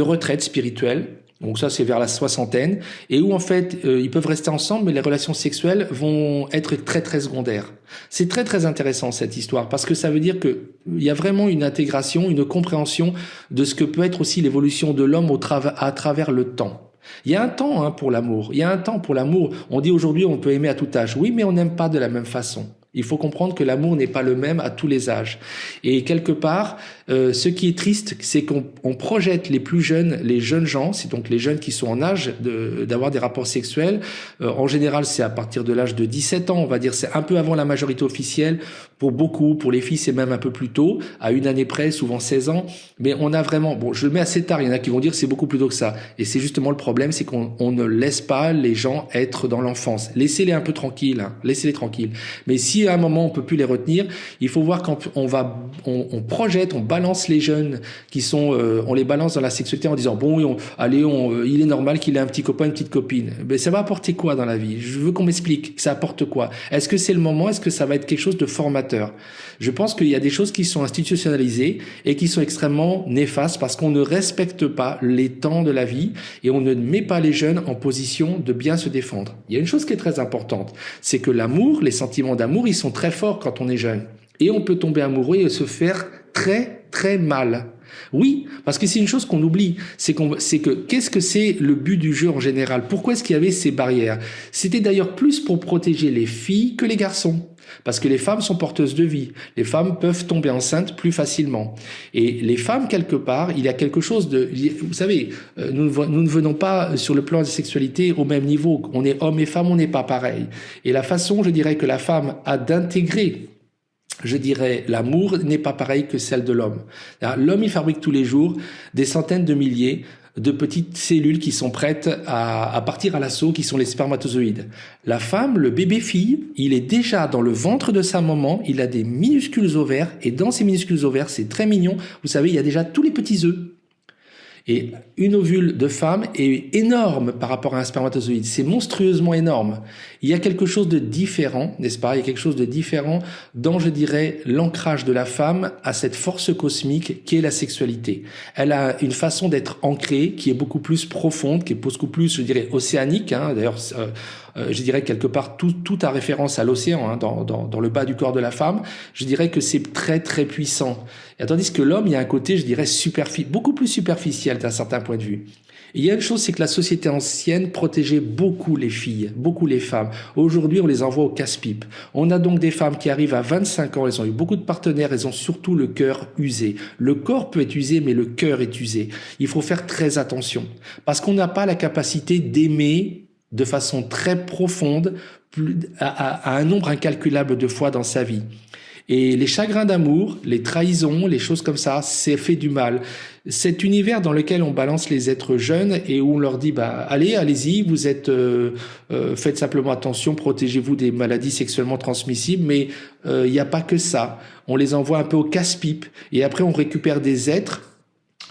retraite spirituelle. Donc ça, c'est vers la soixantaine, et où en fait, ils peuvent rester ensemble, mais les relations sexuelles vont être très très secondaires. C'est très très intéressant cette histoire, parce que ça veut dire que il y a vraiment une intégration, une compréhension de ce que peut être aussi l'évolution de l'homme à travers le temps. Il y a un temps pour l'amour. Il y a un temps pour l'amour. On dit aujourd'hui on peut aimer à tout âge. Oui, mais on n'aime pas de la même façon. Il faut comprendre que l'amour n'est pas le même à tous les âges. Et quelque part, ce qui est triste, c'est qu'on projette les plus jeunes, les jeunes gens, c'est donc les jeunes qui sont en âge d'avoir des rapports sexuels. En général, c'est à partir de l'âge de 17 ans, on va dire, c'est un peu avant la majorité officielle. Pour beaucoup, pour les filles, c'est même un peu plus tôt, à une année près, souvent 16 ans. Mais on a vraiment, je le mets assez tard, il y en a qui vont dire c'est beaucoup plus tôt que ça. Et c'est justement le problème, c'est qu'on ne laisse pas les gens être dans l'enfance. Laissez-les un peu tranquilles, laissez-les tranquilles. Mais si à un moment on peut plus les retenir, il faut voir quand on projette, on balance les jeunes qui sont, on les balance dans la sexualité en disant il est normal qu'il ait un petit copain, une petite copine. Mais ça va apporter quoi dans la vie? Je veux qu'on m'explique. Ça apporte quoi? Est-ce que c'est le moment? Est-ce que ça va être quelque chose de formateur? Je pense qu'il y a des choses qui sont institutionnalisées et qui sont extrêmement néfastes parce qu'on ne respecte pas les temps de la vie et on ne met pas les jeunes en position de bien se défendre. Il y a une chose qui est très importante, c'est que l'amour, les sentiments d'amour, ils sont très forts quand on est jeune. Et on peut tomber amoureux et se faire très, très mal. Oui, parce que c'est une chose qu'on oublie, c'est que qu'est-ce que c'est le but du jeu en général? Pourquoi est-ce qu'il y avait ces barrières? C'était d'ailleurs plus pour protéger les filles que les garçons. Parce que les femmes sont porteuses de vie. Les femmes peuvent tomber enceintes plus facilement. Et les femmes, quelque part, il y a quelque chose de... Vous savez, nous ne venons pas sur le plan de sexualité au même niveau. On est hommes et femmes, on n'est pas pareil. Et la façon, je dirais, que la femme a d'intégrer, je dirais, l'amour n'est pas pareil que celle de l'homme. L'homme, il fabrique tous les jours des centaines de milliers de petites cellules qui sont prêtes à partir à l'assaut, qui sont les spermatozoïdes. La femme, le bébé-fille, il est déjà dans le ventre de sa maman, il a des minuscules ovaires, et dans ces minuscules ovaires, c'est très mignon, vous savez, il y a déjà tous les petits œufs. Et une ovule de femme est énorme par rapport à un spermatozoïde. C'est monstrueusement énorme. Il y a quelque chose de différent, n'est-ce pas? Il y a quelque chose de différent dans, je dirais, l'ancrage de la femme à cette force cosmique qui est la sexualité. Elle a une façon d'être ancrée qui est beaucoup plus profonde, qui est beaucoup plus, je dirais, océanique. D'ailleurs, je dirais quelque part tout a référence à l'océan dans le bas du corps de la femme. Je dirais que c'est très très puissant. Et tandis que l'homme, il y a un côté, je dirais, beaucoup plus superficiel d'un certain point de vue. Et il y a une chose, c'est que la société ancienne protégeait beaucoup les filles, beaucoup les femmes. Aujourd'hui, on les envoie au casse-pipe. On a donc des femmes qui arrivent à 25 ans, elles ont eu beaucoup de partenaires, elles ont surtout le cœur usé. Le corps peut être usé, mais le cœur est usé. Il faut faire très attention, parce qu'on n'a pas la capacité d'aimer de façon très profonde à un nombre incalculable de fois dans sa vie. Et les chagrins d'amour, les trahisons, les choses comme ça, c'est fait du mal. Cet univers dans lequel on balance les êtres jeunes et où on leur dit allez-y, vous êtes faites simplement attention, protégez-vous des maladies sexuellement transmissibles, mais il n'y a pas que ça. On les envoie un peu au casse-pipe et après on récupère des êtres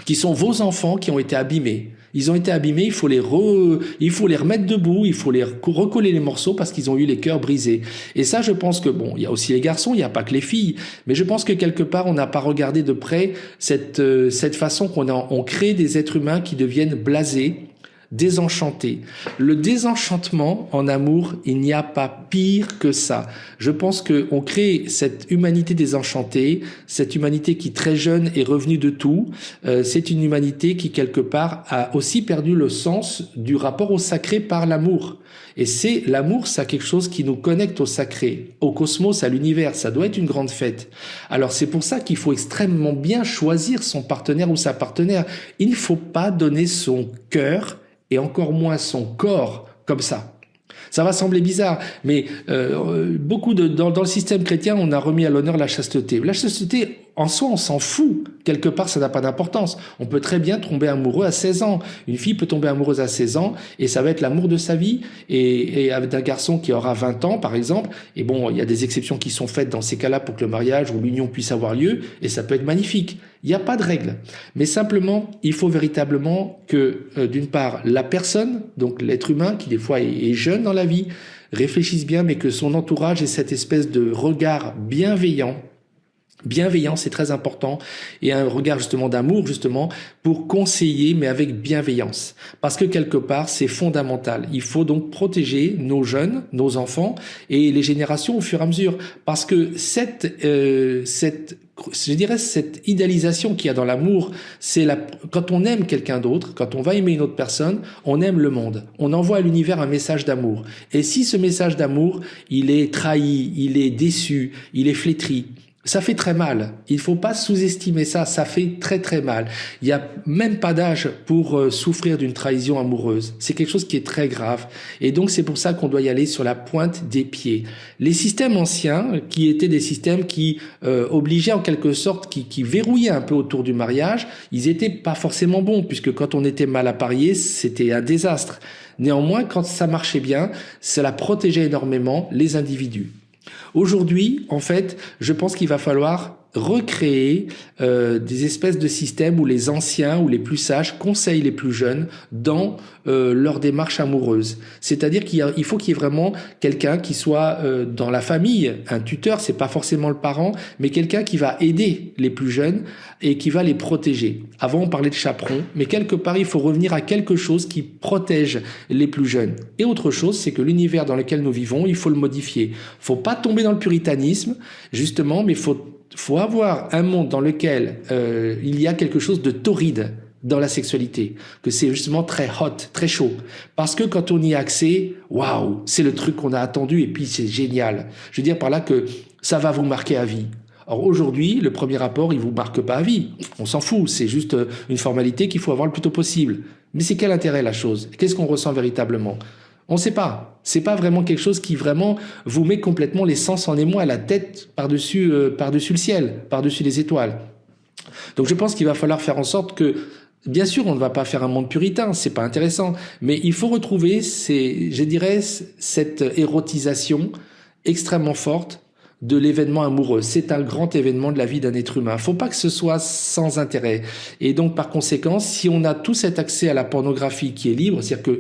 qui sont vos enfants qui ont été abîmés. Ils ont été abîmés, il faut les remettre debout, il faut les recoller les morceaux parce qu'ils ont eu les cœurs brisés. Et ça, je pense que il y a aussi les garçons, il n'y a pas que les filles, mais je pense que quelque part, on n'a pas regardé de près cette façon on crée des êtres humains qui deviennent blasés, désenchanté. Le désenchantement en amour, il n'y a pas pire que ça. Je pense qu'on crée cette humanité désenchantée, cette humanité qui très jeune est revenue de tout. C'est une humanité qui quelque part a aussi perdu le sens du rapport au sacré par l'amour. Et c'est l'amour, ça quelque chose qui nous connecte au sacré, au cosmos, à l'univers. Ça doit être une grande fête. Alors c'est pour ça qu'il faut extrêmement bien choisir son partenaire ou sa partenaire. Il ne faut pas donner son cœur et encore moins son corps comme ça. Ça va sembler bizarre, mais dans le système chrétien, on a remis à l'honneur la chasteté. La chasteté, en soi, on s'en fout. Quelque part, ça n'a pas d'importance. On peut très bien tomber amoureux à 16 ans. Une fille peut tomber amoureuse à 16 ans et ça va être l'amour de sa vie. Et avec un garçon qui aura 20 ans, par exemple, et bon, il y a des exceptions qui sont faites dans ces cas-là pour que le mariage ou l'union puisse avoir lieu et ça peut être magnifique. Il n'y a pas de règle. Mais simplement, il faut véritablement que, d'une part, la personne, donc l'être humain, qui des fois est jeune dans la vie, réfléchisse bien, mais que son entourage ait cette espèce de regard bienveillant. Bienveillant, c'est très important, et un regard justement d'amour, justement, pour conseiller, mais avec bienveillance. Parce que quelque part, c'est fondamental. Il faut donc protéger nos jeunes, nos enfants, et les générations au fur et à mesure. Parce que cette idéalisation qu'il y a dans l'amour, quand on aime quelqu'un d'autre, quand on va aimer une autre personne, on aime le monde. On envoie à l'univers un message d'amour. Et si ce message d'amour, il est trahi, il est déçu, il est flétri, ça fait très mal. Il faut pas sous-estimer ça. Ça fait très très mal. Il y a même pas d'âge pour souffrir d'une trahison amoureuse. C'est quelque chose qui est très grave. Et donc c'est pour ça qu'on doit y aller sur la pointe des pieds. Les systèmes anciens, qui étaient des systèmes qui obligeaient en quelque sorte, qui verrouillaient un peu autour du mariage, ils étaient pas forcément bons, puisque quand on était mal appareillé, c'était un désastre. Néanmoins, quand ça marchait bien, cela protégeait énormément les individus. Aujourd'hui, en fait, je pense qu'il va falloir recréer des espèces de systèmes où les anciens ou les plus sages conseillent les plus jeunes dans leur démarche amoureuse. C'est-à-dire qu'il faut qu'il y ait vraiment quelqu'un qui soit dans la famille, un tuteur, c'est pas forcément le parent, mais quelqu'un qui va aider les plus jeunes et qui va les protéger. Avant, on parlait de chaperon, mais quelque part, il faut revenir à quelque chose qui protège les plus jeunes. Et autre chose, c'est que l'univers dans lequel nous vivons, il faut le modifier. Faut pas tomber dans le puritanisme, justement, mais faut avoir un monde dans lequel il y a quelque chose de torride dans la sexualité, que c'est justement très hot, très chaud. Parce que quand on y a accès, waouh, c'est le truc qu'on a attendu et puis c'est génial. Je veux dire par là que ça va vous marquer à vie. Or aujourd'hui, le premier rapport, il vous marque pas à vie. On s'en fout, c'est juste une formalité qu'il faut avoir le plus tôt possible. Mais c'est quel intérêt la chose? Qu'est-ce qu'on ressent véritablement? On ne sait pas. C'est pas vraiment quelque chose qui vraiment vous met complètement les sens en émoi, la tête par-dessus le ciel, par-dessus les étoiles. Donc je pense qu'il va falloir faire en sorte que, bien sûr, on ne va pas faire un monde puritain, c'est pas intéressant, mais il faut retrouver cette érotisation extrêmement forte de l'événement amoureux. C'est un grand événement de la vie d'un être humain. Faut pas que ce soit sans intérêt. Et donc, par conséquent, si on a tout cet accès à la pornographie qui est libre, c'est-à-dire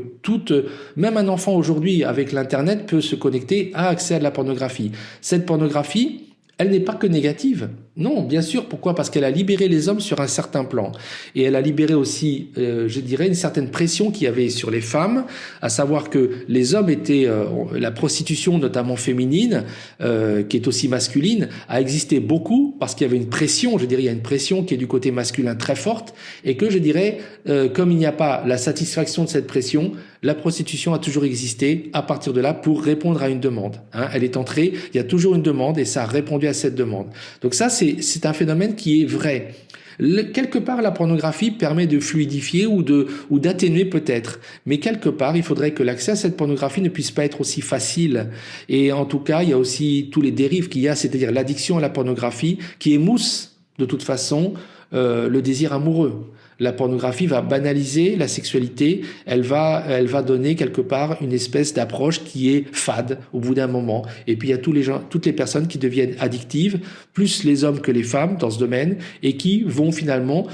que même un enfant aujourd'hui, avec l'Internet, peut se connecter à accès à de la pornographie. Cette pornographie, elle n'est pas que négative. Non, bien sûr. Pourquoi? Parce qu'elle a libéré les hommes sur un certain plan. Et elle a libéré aussi, je dirais, une certaine pression qu'il y avait sur les femmes, à savoir que les hommes étaient... la prostitution, notamment féminine, qui est aussi masculine, a existé beaucoup parce qu'il y avait une pression, je dirais, il y a une pression qui est du côté masculin très forte, et que, je dirais, comme il n'y a pas la satisfaction de cette pression, la prostitution a toujours existé à partir de là pour répondre à une demande. Elle est entrée, il y a toujours une demande et ça a répondu à cette demande. Donc ça, c'est un phénomène qui est vrai. Quelque part, la pornographie permet de fluidifier ou d'atténuer peut-être. Mais quelque part, il faudrait que l'accès à cette pornographie ne puisse pas être aussi facile. Et en tout cas, il y a aussi tous les dérives qu'il y a, c'est-à-dire l'addiction à la pornographie qui émousse de toute façon le désir amoureux. La pornographie va banaliser la sexualité, elle va donner quelque part une espèce d'approche qui est fade au bout d'un moment. Et puis il y a toutes les personnes qui deviennent addictives, plus les hommes que les femmes dans ce domaine, et qui vont finalement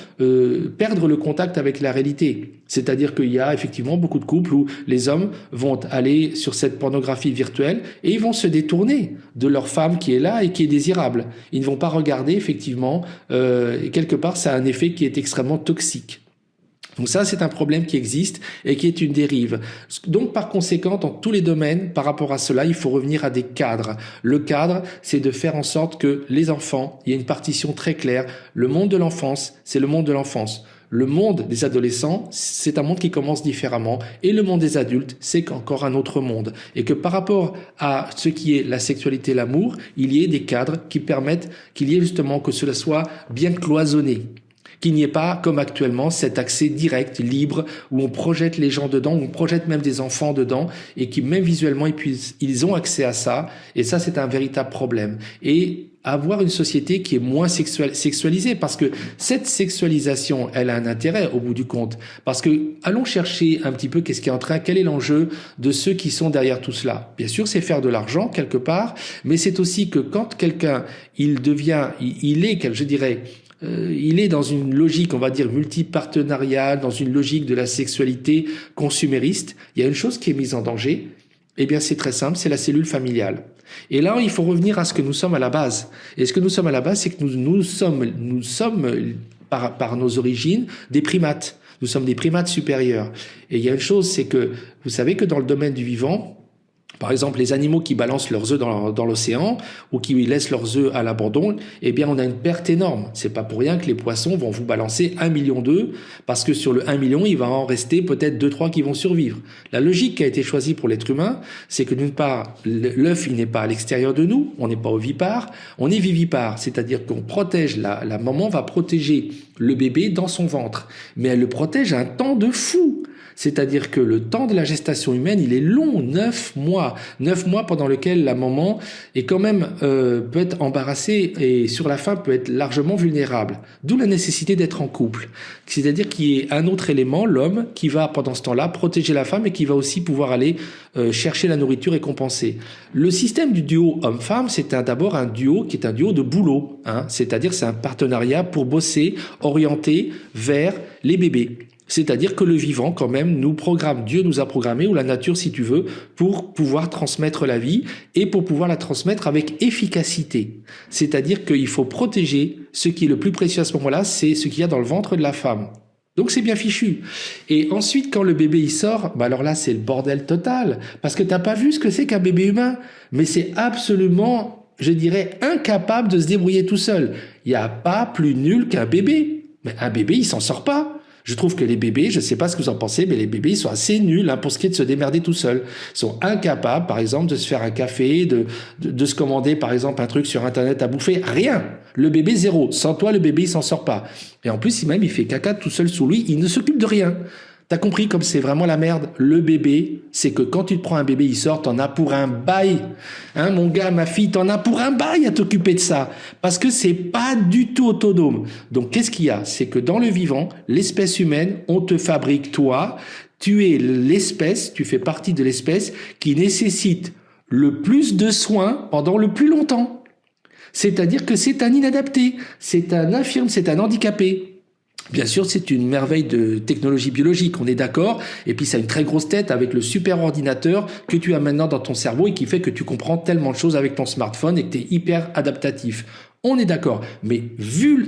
perdre le contact avec la réalité. C'est-à-dire qu'il y a effectivement beaucoup de couples où les hommes vont aller sur cette pornographie virtuelle et ils vont se détourner de leur femme qui est là et qui est désirable. Ils ne vont pas regarder effectivement, et quelque part ça a un effet qui est extrêmement toxique. Donc ça, c'est un problème qui existe et qui est une dérive. Donc par conséquent, dans tous les domaines, par rapport à cela, il faut revenir à des cadres. Le cadre, c'est de faire en sorte que les enfants, il y a une partition très claire. Le monde de l'enfance, c'est le monde de l'enfance. Le monde des adolescents, c'est un monde qui commence différemment. Et le monde des adultes, c'est encore un autre monde. Et que par rapport à ce qui est la sexualité, l'amour, il y ait des cadres qui permettent qu'il y ait justement que cela soit bien cloisonné. Qu'il n'y ait pas, comme actuellement, cet accès direct, libre, où on projette les gens dedans, où on projette même des enfants dedans, et qui même visuellement, ils ont accès à ça. Et ça, c'est un véritable problème. Et avoir une société qui est moins sexualisée, parce que cette sexualisation, elle a un intérêt au bout du compte. Parce que, allons chercher un petit peu qu'est-ce qui est en train, quel est l'enjeu de ceux qui sont derrière tout cela. Bien sûr, c'est faire de l'argent quelque part, mais c'est aussi que quand quelqu'un, il est, je dirais, il est dans une logique, on va dire, multipartenariale, dans une logique de la sexualité consumériste. Il y a une chose qui est mise en danger. Eh bien, c'est très simple, c'est la cellule familiale. Et là, il faut revenir à ce que nous sommes à la base. Et ce que nous sommes à la base, c'est que nous sommes par nos origines, des primates. Nous sommes des primates supérieurs. Et il y a une chose, c'est que, vous savez que dans le domaine du vivant, par exemple, les animaux qui balancent leurs œufs dans l'océan ou qui laissent leurs œufs à l'abandon, eh bien, on a une perte énorme. C'est pas pour rien que les poissons vont vous balancer 1 million d'œufs, parce que sur le 1 million, il va en rester peut-être 2-3 qui vont survivre. La logique qui a été choisie pour l'être humain, c'est que d'une part, l'œuf, il n'est pas à l'extérieur de nous, on n'est pas ovipare, on est vivipare, c'est-à-dire qu'on protège, la maman va protéger le bébé dans son ventre, mais elle le protège à un temps de fou. C'est-à-dire que le temps de la gestation humaine, il est long, 9 mois. 9 mois pendant lequel la maman est quand même, peut être embarrassée et sur la fin peut être largement vulnérable. D'où la nécessité d'être en couple. C'est-à-dire qu'il y ait un autre élément, l'homme, qui va pendant ce temps-là protéger la femme et qui va aussi pouvoir aller chercher la nourriture et compenser. Le système du duo homme-femme, c'est d'abord un duo qui est un duo de boulot. C'est-à-dire c'est un partenariat pour bosser, orienté vers les bébés. C'est-à-dire que le vivant, quand même, nous programme, Dieu nous a programmé, ou la nature, si tu veux, pour pouvoir transmettre la vie et pour pouvoir la transmettre avec efficacité. C'est-à-dire qu'il faut protéger ce qui est le plus précieux à ce moment-là, c'est ce qu'il y a dans le ventre de la femme. Donc c'est bien fichu. Et ensuite, quand le bébé il sort, alors là, c'est le bordel total. Parce que t'as pas vu ce que c'est qu'un bébé humain. Mais c'est absolument, je dirais, incapable de se débrouiller tout seul. Il n'y a pas plus nul qu'un bébé. Mais un bébé, il s'en sort pas. Je trouve que les bébés, je ne sais pas ce que vous en pensez, mais les bébés, ils sont assez nuls pour ce qui est de se démerder tout seuls. Ils sont incapables, par exemple, de se faire un café, de se commander, par exemple, un truc sur Internet à bouffer. Rien. Le bébé, zéro. Sans toi, le bébé, il s'en sort pas. Et en plus, même, il fait caca tout seul sous lui. Il ne s'occupe de rien. T'as compris comme c'est vraiment la merde. Le bébé, c'est que quand tu te prends un bébé, il sort, t'en as pour un bail. Mon gars, ma fille, t'en as pour un bail à t'occuper de ça. Parce que c'est pas du tout autonome. Donc, qu'est-ce qu'il y a? C'est que dans le vivant, l'espèce humaine, on te fabrique toi. Tu es l'espèce, tu fais partie de l'espèce qui nécessite le plus de soins pendant le plus longtemps. C'est-à-dire que c'est un inadapté, c'est un infirme, c'est un handicapé. Bien sûr, c'est une merveille de technologie biologique, on est d'accord. Et puis, ça a une très grosse tête avec le super ordinateur que tu as maintenant dans ton cerveau et qui fait que tu comprends tellement de choses avec ton smartphone et que tu es hyper adaptatif. On est d'accord. Mais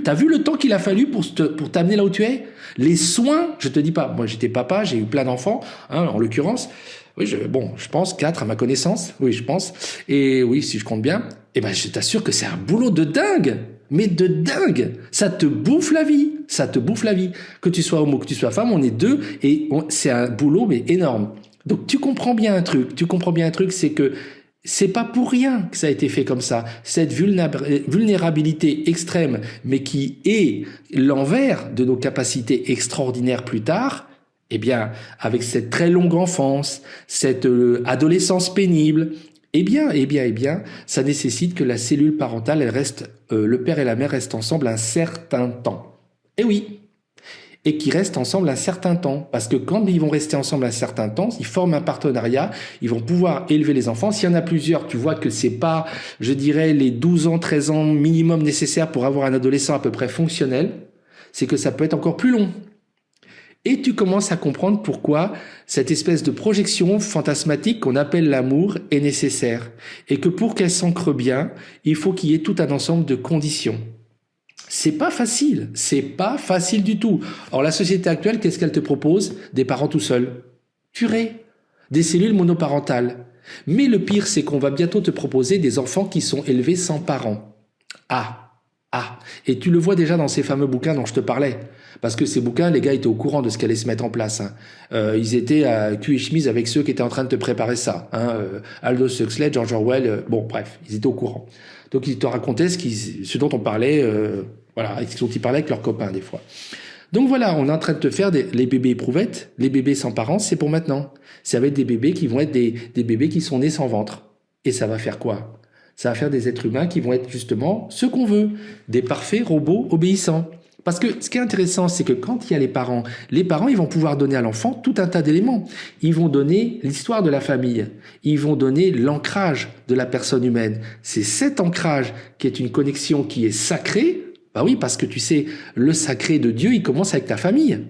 t'as vu le temps qu'il a fallu pour t'amener là où tu es? Les soins, je te dis pas. Moi, j'étais papa, j'ai eu plein d'enfants, en l'occurrence. Oui, je pense 4 à ma connaissance. Oui, je pense. Et oui, si je compte bien. Eh ben, je t'assure que c'est un boulot de dingue. Mais de dingue. Ça te bouffe la vie. Ça te bouffe la vie. Que tu sois homme ou que tu sois femme, on est deux et c'est un boulot mais énorme. Donc tu comprends bien un truc, c'est que c'est pas pour rien que ça a été fait comme ça. Cette vulnérabilité extrême, mais qui est l'envers de nos capacités extraordinaires plus tard, eh bien, avec cette très longue enfance, cette adolescence pénible, eh bien, ça nécessite que la cellule parentale, elle reste, le père et la mère restent ensemble un certain temps. Eh oui, et qui restent ensemble un certain temps. Parce que quand ils vont rester ensemble un certain temps, ils forment un partenariat, ils vont pouvoir élever les enfants. S'il y en a plusieurs, tu vois que c'est pas, je dirais, les 12 ans, 13 ans minimum nécessaires pour avoir un adolescent à peu près fonctionnel, c'est que ça peut être encore plus long. Et tu commences à comprendre pourquoi cette espèce de projection fantasmatique qu'on appelle l'amour est nécessaire. Et que pour qu'elle s'ancre bien, il faut qu'il y ait tout un ensemble de conditions. C'est pas facile. C'est pas facile du tout. Or, la société actuelle, qu'est-ce qu'elle te propose? Des parents tout seuls. Purée. Des cellules monoparentales. Mais le pire, c'est qu'on va bientôt te proposer des enfants qui sont élevés sans parents. Et tu le vois déjà dans ces fameux bouquins dont je te parlais. Parce que ces bouquins, les gars étaient au courant de ce qui allait se mettre en place. Ils étaient à cul et chemise avec ceux qui étaient en train de te préparer ça. Aldous Huxley, George Orwell, bon bref, ils étaient au courant. Donc ils te racontaient ce dont on parlait, ce dont ils parlaient avec leurs copains des fois. Donc voilà, on est en train de te faire les bébés éprouvettes, les bébés sans parents, c'est pour maintenant. Ça va être des bébés qui vont être des bébés qui sont nés sans ventre. Et ça va faire quoi? Ça va faire des êtres humains qui vont être justement ce qu'on veut, des parfaits robots obéissants. Parce que ce qui est intéressant, c'est que quand il y a les parents, ils vont pouvoir donner à l'enfant tout un tas d'éléments. Ils vont donner l'histoire de la famille. Ils vont donner l'ancrage de la personne humaine. C'est cet ancrage qui est une connexion qui est sacrée. Bah oui, parce que tu sais, le sacré de Dieu, il commence avec ta famille.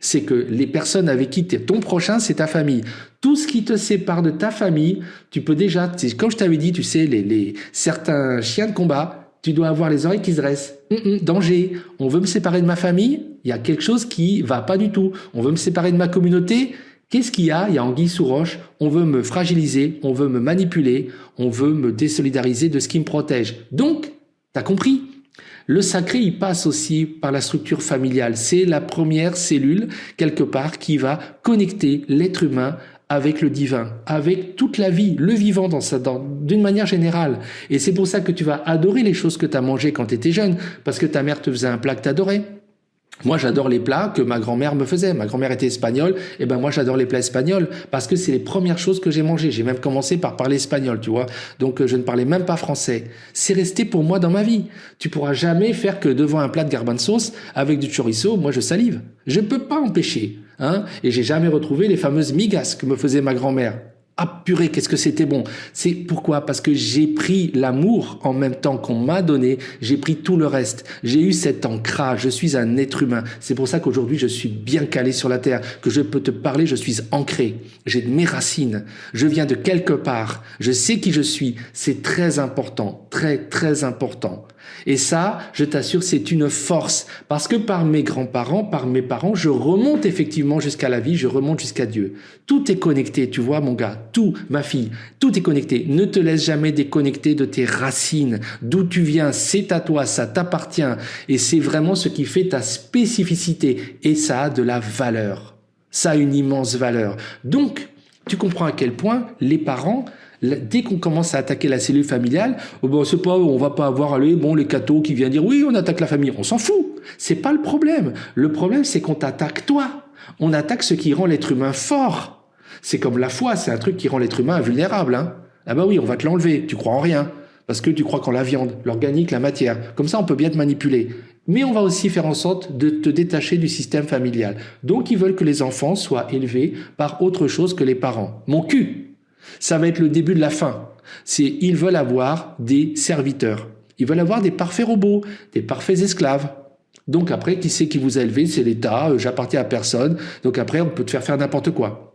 C'est que les personnes avec qui ton prochain, c'est ta famille. Tout ce qui te sépare de ta famille, tu peux déjà, comme je t'avais dit, tu sais, certains chiens de combat, tu dois avoir les oreilles qui se dressent. Danger. On veut me séparer de ma famille. Il y a quelque chose qui va pas du tout. On veut me séparer de ma communauté. Qu'est-ce qu'il y a? Il y a anguille sous roche. On veut me fragiliser. On veut me manipuler. On veut me désolidariser de ce qui me protège. Donc, t'as compris? Le sacré, il passe aussi par la structure familiale. C'est la première cellule, quelque part, qui va connecter l'être humain avec le divin, avec toute la vie, le vivant d'une manière générale. Et c'est pour ça que tu vas adorer les choses que tu as mangées quand tu étais jeune, parce que ta mère te faisait un plat que tu adorais. Moi, j'adore les plats que ma grand-mère me faisait. Ma grand-mère était espagnole, et ben moi, j'adore les plats espagnols parce que c'est les premières choses que j'ai mangées. J'ai même commencé par parler espagnol, tu vois. Donc, je ne parlais même pas français. C'est resté pour moi dans ma vie. Tu pourras jamais faire que devant un plat de garbanzos avec du chorizo, moi, je salive. Je peux pas empêcher, Et j'ai jamais retrouvé les fameuses migas que me faisait ma grand-mère. Ah purée, qu'est-ce que c'était bon. C'est pourquoi? Parce que j'ai pris l'amour en même temps qu'on m'a donné, j'ai pris tout le reste. J'ai eu cet ancrage, je suis un être humain. C'est pour ça qu'aujourd'hui je suis bien calé sur la terre, que je peux te parler, je suis ancré. J'ai mes racines, je viens de quelque part, je sais qui je suis. C'est très important, très très important. Et ça, je t'assure, c'est une force. Parce que par mes grands-parents, par mes parents, je remonte effectivement jusqu'à la vie, je remonte jusqu'à Dieu. Tout est connecté, tu vois mon gars, tout, ma fille, tout est connecté. Ne te laisse jamais déconnecter de tes racines. D'où tu viens, c'est à toi, ça t'appartient. Et c'est vraiment ce qui fait ta spécificité. Et ça a de la valeur. Ça a une immense valeur. Donc, tu comprends à quel point les parents... Dès qu'on commence à attaquer la cellule familiale, c'est pas, on va pas avoir les cathos qui viennent dire oui, on attaque la famille. On s'en fout. C'est pas le problème. Le problème, c'est qu'on t'attaque toi. On attaque ce qui rend l'être humain fort. C'est comme la foi, c'est un truc qui rend l'être humain invulnérable. Ah bah oui, on va te l'enlever. Tu crois en rien. Parce que tu crois qu'en la viande, l'organique, la matière. Comme ça, on peut bien te manipuler. Mais on va aussi faire en sorte de te détacher du système familial. Donc, ils veulent que les enfants soient élevés par autre chose que les parents. Mon cul! Ça va être le début de la fin. Ils veulent avoir des serviteurs. Ils veulent avoir des parfaits robots, des parfaits esclaves. Donc après, qui c'est qui vous a élevé? C'est l'État, j'appartiens à personne. Donc après, on peut te faire n'importe quoi.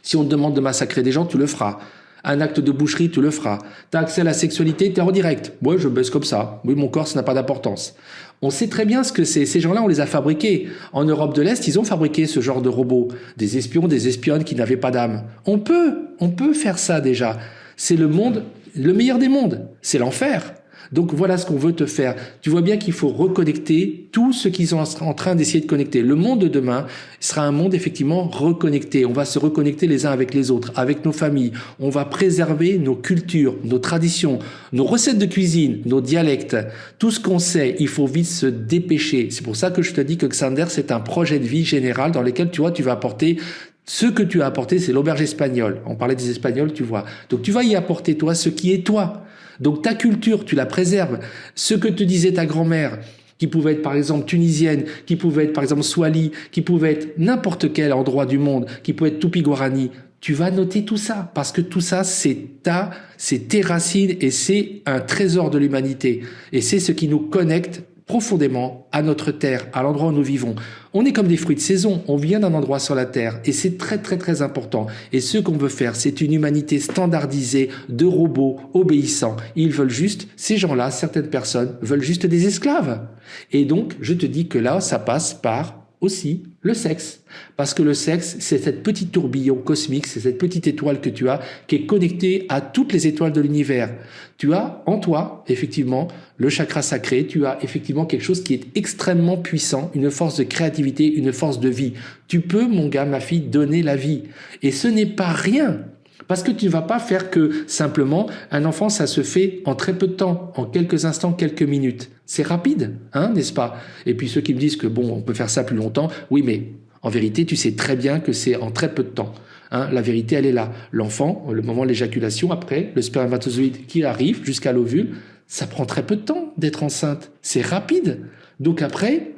Si on te demande de massacrer des gens, tu le feras. Un acte de boucherie, tu le feras. T'as accès à la sexualité, t'es en direct. Moi, je baisse comme ça. Oui, mon corps, ça n'a pas d'importance. On sait très bien ce que c'est. Ces gens-là, on les a fabriqués. En Europe de l'Est, ils ont fabriqué ce genre de robots. Des espions, des espionnes qui n'avaient pas d'âme. On peut faire ça déjà. C'est le monde, le meilleur des mondes. C'est l'enfer. Donc voilà ce qu'on veut te faire. Tu vois bien qu'il faut reconnecter tout ce qu'ils sont en train d'essayer de connecter. Le monde de demain sera un monde effectivement reconnecté. On va se reconnecter les uns avec les autres, avec nos familles. On va préserver nos cultures, nos traditions, nos recettes de cuisine, nos dialectes. Tout ce qu'on sait, il faut vite se dépêcher. C'est pour ça que je te dis que Xander, c'est un projet de vie général dans lequel tu vas apporter ce que tu as apporté, c'est l'auberge espagnole. On parlait des Espagnols, tu vois. Donc tu vas y apporter toi ce qui est toi. Donc ta culture, tu la préserves. Ce que te disait ta grand-mère, qui pouvait être par exemple tunisienne, qui pouvait être par exemple swahili, qui pouvait être n'importe quel endroit du monde, qui pouvait être tupi-guarani, tu vas noter tout ça, parce que tout ça, c'est tes racines et c'est un trésor de l'humanité. Et c'est ce qui nous connecte profondément à notre terre, à l'endroit où nous vivons. On est comme des fruits de saison, on vient d'un endroit sur la terre et c'est très très très important. Et ce qu'on veut faire, c'est une humanité standardisée de robots obéissants. Ils veulent juste, ces gens-là, certaines personnes, veulent juste des esclaves. Et donc, je te dis que là, ça passe par aussi le sexe. Parce que le sexe, c'est cette petite tourbillon cosmique, c'est cette petite étoile que tu as qui est connectée à toutes les étoiles de l'univers. Tu as en toi, effectivement, le chakra sacré, tu as effectivement quelque chose qui est extrêmement puissant, une force de créativité, une force de vie. Tu peux, mon gars, ma fille, donner la vie. Et ce n'est pas rien. Parce que tu ne vas pas faire que simplement un enfant, ça se fait en très peu de temps, en quelques instants, quelques minutes. C'est rapide, hein, n'est-ce pas? Et puis ceux qui me disent que bon, on peut faire ça plus longtemps, oui, mais en vérité, tu sais très bien que c'est en très peu de temps. Hein, la vérité, elle est là. L'enfant, le moment de l'éjaculation, après, le spermatozoïde qui arrive jusqu'à l'ovule, ça prend très peu de temps d'être enceinte. C'est rapide. Donc après,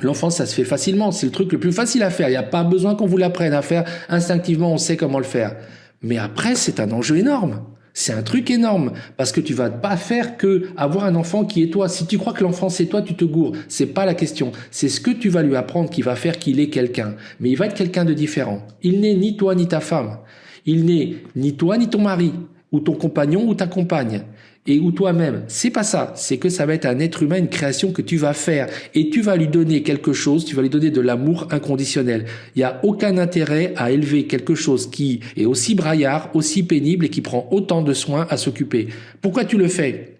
l'enfant, ça se fait facilement. C'est le truc le plus facile à faire. Il n'y a pas besoin qu'on vous l'apprenne à faire. Instinctivement, on sait comment le faire. Mais après, c'est un enjeu énorme. C'est un truc énorme parce que tu vas pas faire que avoir un enfant qui est toi. Si tu crois que l'enfant c'est toi, tu te gourres. C'est pas la question. C'est ce que tu vas lui apprendre qui va faire qu'il est quelqu'un. Mais il va être quelqu'un de différent. Il n'est ni toi ni ta femme. Il n'est ni toi ni ton mari ou ton compagnon ou ta compagne. Et ou toi-même. C'est pas ça. C'est que ça va être un être humain, une création que tu vas faire. Et tu vas lui donner quelque chose, tu vas lui donner de l'amour inconditionnel. Il n'y a aucun intérêt à élever quelque chose qui est aussi braillard, aussi pénible et qui prend autant de soins à s'occuper. Pourquoi tu le fais?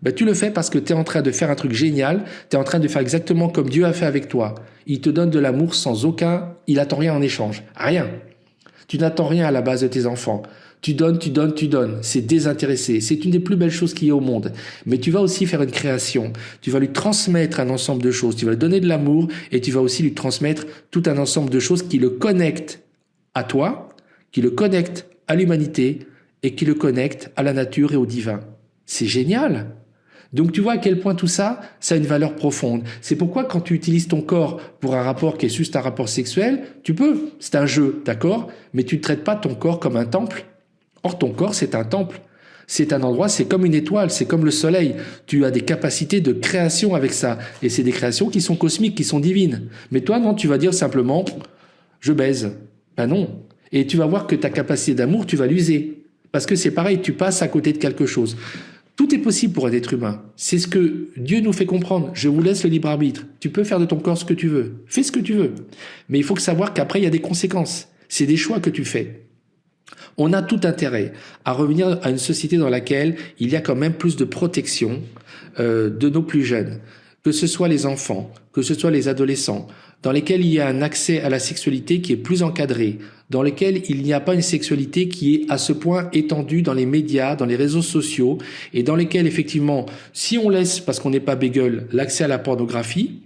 Ben, tu le fais parce que tu es en train de faire un truc génial, tu es en train de faire exactement comme Dieu a fait avec toi. Il te donne de l'amour sans aucun... Il attend rien en échange. Rien. Tu n'attends rien à la base de tes enfants. Tu donnes, tu donnes, tu donnes. C'est désintéressé. C'est une des plus belles choses qu'il y ait au monde. Mais tu vas aussi faire une création. Tu vas lui transmettre un ensemble de choses. Tu vas lui donner de l'amour et tu vas aussi lui transmettre tout un ensemble de choses qui le connectent à toi, qui le connectent à l'humanité et qui le connectent à la nature et au divin. C'est génial. Donc tu vois à quel point tout ça, ça a une valeur profonde. C'est pourquoi quand tu utilises ton corps pour un rapport qui est juste un rapport sexuel, tu peux, c'est un jeu, d'accord? Mais tu ne traites pas ton corps comme un temple. Or, ton corps, c'est un temple. C'est un endroit, c'est comme une étoile, c'est comme le soleil. Tu as des capacités de création avec ça. Et c'est des créations qui sont cosmiques, qui sont divines. Mais toi, non, tu vas dire simplement, je baise. Ben non. Et tu vas voir que ta capacité d'amour, tu vas l'user. Parce que c'est pareil, tu passes à côté de quelque chose. Tout est possible pour un être humain. C'est ce que Dieu nous fait comprendre. Je vous laisse le libre arbitre. Tu peux faire de ton corps ce que tu veux. Fais ce que tu veux. Mais il faut savoir qu'après, il y a des conséquences. C'est des choix que tu fais. On a tout intérêt à revenir à une société dans laquelle il y a quand même plus de protection de nos plus jeunes, que ce soit les enfants, que ce soit les adolescents, dans lesquels il y a un accès à la sexualité qui est plus encadré, dans lesquels il n'y a pas une sexualité qui est à ce point étendue dans les médias, dans les réseaux sociaux, et dans lesquels effectivement, si on laisse, parce qu'on n'est pas bégueule, l'accès à la pornographie,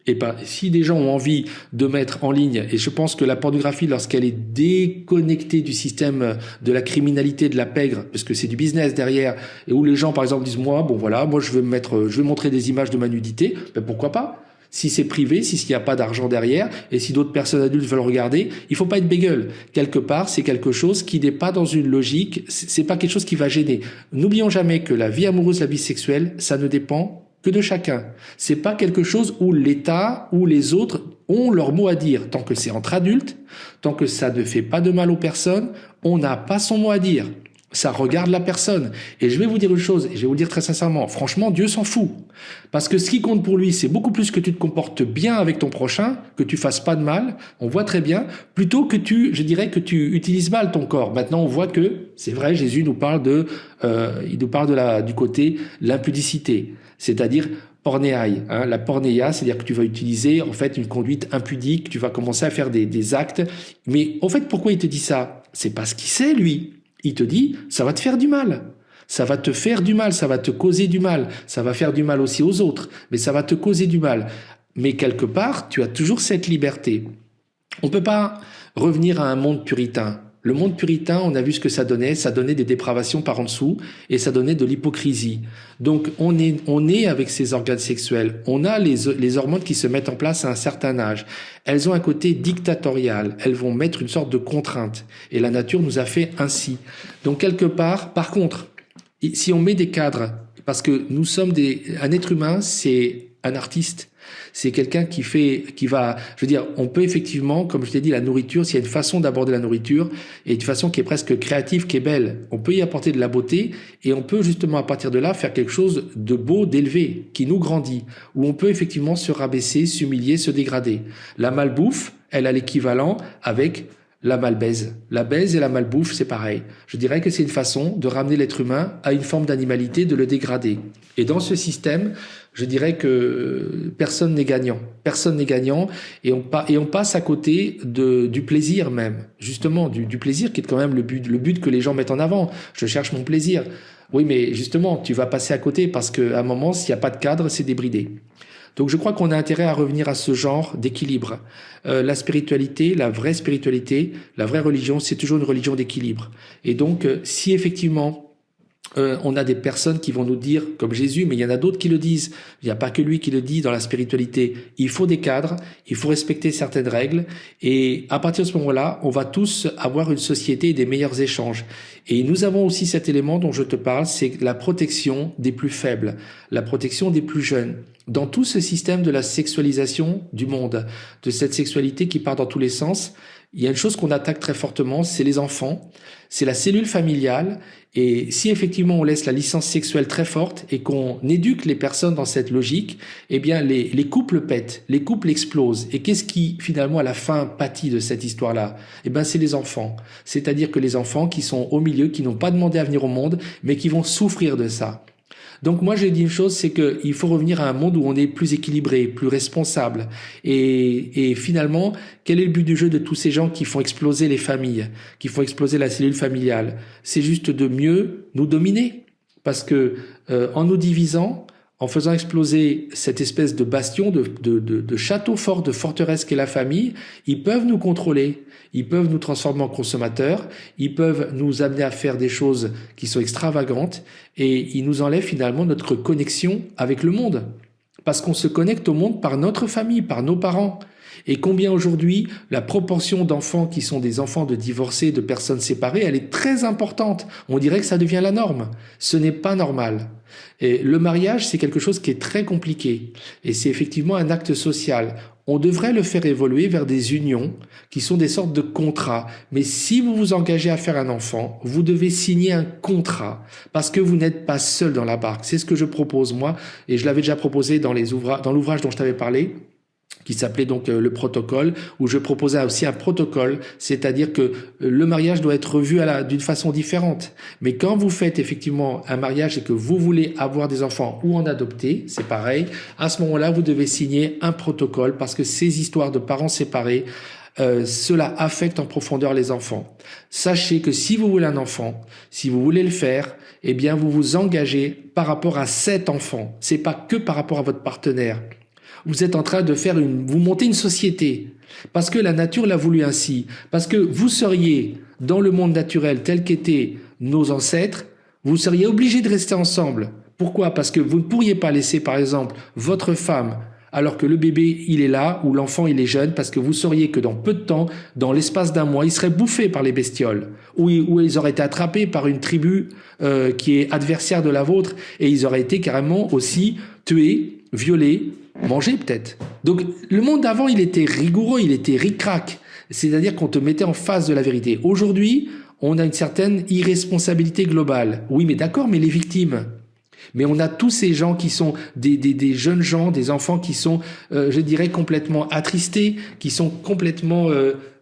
et pas, si des gens ont envie de mettre en ligne, et je pense que la pornographie, lorsqu'elle est déconnectée du système de la criminalité, de la pègre, parce que c'est du business derrière, et où les gens, par exemple, disent, moi, je vais montrer des images de ma nudité, ben pourquoi pas? Si c'est privé, s'il n'y a pas d'argent derrière, et si d'autres personnes adultes veulent regarder, il faut pas être bégueule. Quelque part, c'est quelque chose qui n'est pas dans une logique, c'est pas quelque chose qui va gêner. N'oublions jamais que la vie amoureuse, la vie sexuelle, ça ne dépend que de chacun. C'est pas quelque chose où l'État ou les autres ont leur mot à dire. Tant que c'est entre adultes, tant que ça ne fait pas de mal aux personnes, on n'a pas son mot à dire. Ça regarde la personne. Et je vais vous dire une chose, et je vais vous le dire très sincèrement, franchement, Dieu s'en fout. Parce que ce qui compte pour lui, c'est beaucoup plus que tu te comportes bien avec ton prochain, que tu fasses pas de mal, on voit très bien, plutôt que tu utilises mal ton corps. Maintenant, on voit que, c'est vrai, Jésus nous parle du côté l'impudicité, c'est-à-dire pornéaï, hein, la pornéia, c'est-à-dire que tu vas utiliser en fait une conduite impudique, tu vas commencer à faire des actes. Mais en fait, pourquoi il te dit ça? C'est parce qu'il sait, lui. Il te dit, ça va te faire du mal. Ça va te faire du mal, ça va te causer du mal. Ça va faire du mal aussi aux autres, mais ça va te causer du mal. Mais quelque part, tu as toujours cette liberté. On peut pas revenir à un monde puritain. Le monde puritain, on a vu ce que ça donnait des dépravations par en dessous et ça donnait de l'hypocrisie. Donc on est avec ces organes sexuels, on a les hormones qui se mettent en place à un certain âge. Elles ont un côté dictatorial, elles vont mettre une sorte de contrainte et la nature nous a fait ainsi. Donc quelque part, par contre, si on met des cadres, parce que nous sommes un être humain, c'est un artiste. C'est quelqu'un qui va, je veux dire, on peut effectivement, comme je t'ai dit, la nourriture, s'il y a une façon d'aborder la nourriture, et une façon qui est presque créative, qui est belle, on peut y apporter de la beauté, et on peut justement à partir de là faire quelque chose de beau, d'élevé, qui nous grandit, où on peut effectivement se rabaisser, s'humilier, se dégrader. La malbouffe, elle a l'équivalent avec la malbaise. La baise et la malbouffe, c'est pareil. Je dirais que c'est une façon de ramener l'être humain à une forme d'animalité, de le dégrader. Et dans ce système, je dirais que personne n'est gagnant. Personne n'est gagnant et on passe à côté du plaisir même. Justement, du plaisir qui est quand même le but que les gens mettent en avant. Je cherche mon plaisir. Oui, mais justement, tu vas passer à côté parce qu'à un moment, s'il n'y a pas de cadre, c'est débridé. Donc je crois qu'on a intérêt à revenir à ce genre d'équilibre. La spiritualité, la vraie religion, c'est toujours une religion d'équilibre. Et donc, si effectivement on a des personnes qui vont nous dire, comme Jésus, mais il y en a d'autres qui le disent, il n'y a pas que lui qui le dit dans la spiritualité, il faut des cadres, il faut respecter certaines règles, et à partir de ce moment-là, on va tous avoir une société et des meilleurs échanges. Et nous avons aussi cet élément dont je te parle, c'est la protection des plus faibles, la protection des plus jeunes. Dans tout ce système de la sexualisation du monde, de cette sexualité qui part dans tous les sens, il y a une chose qu'on attaque très fortement, c'est les enfants, c'est la cellule familiale. Et si effectivement on laisse la licence sexuelle très forte et qu'on éduque les personnes dans cette logique, eh bien les couples pètent, les couples explosent. Et qu'est-ce qui finalement à la fin pâtit de cette histoire-là? Eh bien c'est les enfants. C'est-à-dire que les enfants qui sont au milieu, qui n'ont pas demandé à venir au monde, mais qui vont souffrir de ça. Donc moi j'ai dit une chose, c'est qu'il faut revenir à un monde où on est plus équilibré, plus responsable. Et finalement, quel est le but du jeu de tous ces gens qui font exploser les familles, qui font exploser la cellule familiale? C'est juste de mieux nous dominer. Parce que en nous divisant, en faisant exploser cette espèce de bastion, de château fort, de forteresse qu'est la famille, ils peuvent nous contrôler, ils peuvent nous transformer en consommateurs, ils peuvent nous amener à faire des choses qui sont extravagantes et ils nous enlèvent finalement notre connexion avec le monde. Parce qu'on se connecte au monde par notre famille, par nos parents. Et combien aujourd'hui, la proportion d'enfants qui sont des enfants de divorcés, de personnes séparées, elle est très importante. On dirait que ça devient la norme. Ce n'est pas normal. Et le mariage, c'est quelque chose qui est très compliqué. Et c'est effectivement un acte social. On devrait le faire évoluer vers des unions qui sont des sortes de contrats. Mais si vous vous engagez à faire un enfant, vous devez signer un contrat parce que vous n'êtes pas seul dans la barque. C'est ce que je propose, moi, et je l'avais déjà proposé dans l'ouvrage dont je t'avais parlé, qui s'appelait donc le protocole, où je proposais aussi un protocole, c'est-à-dire que le mariage doit être revu d'une façon différente. Mais quand vous faites effectivement un mariage et que vous voulez avoir des enfants ou en adopter, c'est pareil, à ce moment-là, vous devez signer un protocole parce que ces histoires de parents séparés, cela affecte en profondeur les enfants. Sachez que si vous voulez un enfant, si vous voulez le faire, eh bien vous vous engagez par rapport à cet enfant. C'est pas que par rapport à votre partenaire. Vous êtes en train de vous montez une société parce que la nature l'a voulu ainsi, parce que vous seriez dans le monde naturel tel qu'étaient nos ancêtres, vous seriez obligés de rester ensemble. Pourquoi? Parce que vous ne pourriez pas laisser par exemple votre femme alors que le bébé il est là ou l'enfant il est jeune, parce que vous sauriez que dans peu de temps, dans l'espace d'un mois, il serait bouffé par les bestioles ou ils auraient été attrapés par une tribu qui est adversaire de la vôtre et ils auraient été carrément aussi tués, violés, manger peut-être. Donc le monde d'avant, il était rigoureux, il était ric-rac. C'est-à-dire qu'on te mettait en face de la vérité. Aujourd'hui, on a une certaine irresponsabilité globale. Oui, mais d'accord, mais les victimes. Mais on a tous ces gens qui sont des jeunes gens, des enfants qui sont, je dirais, complètement attristés, qui sont complètement,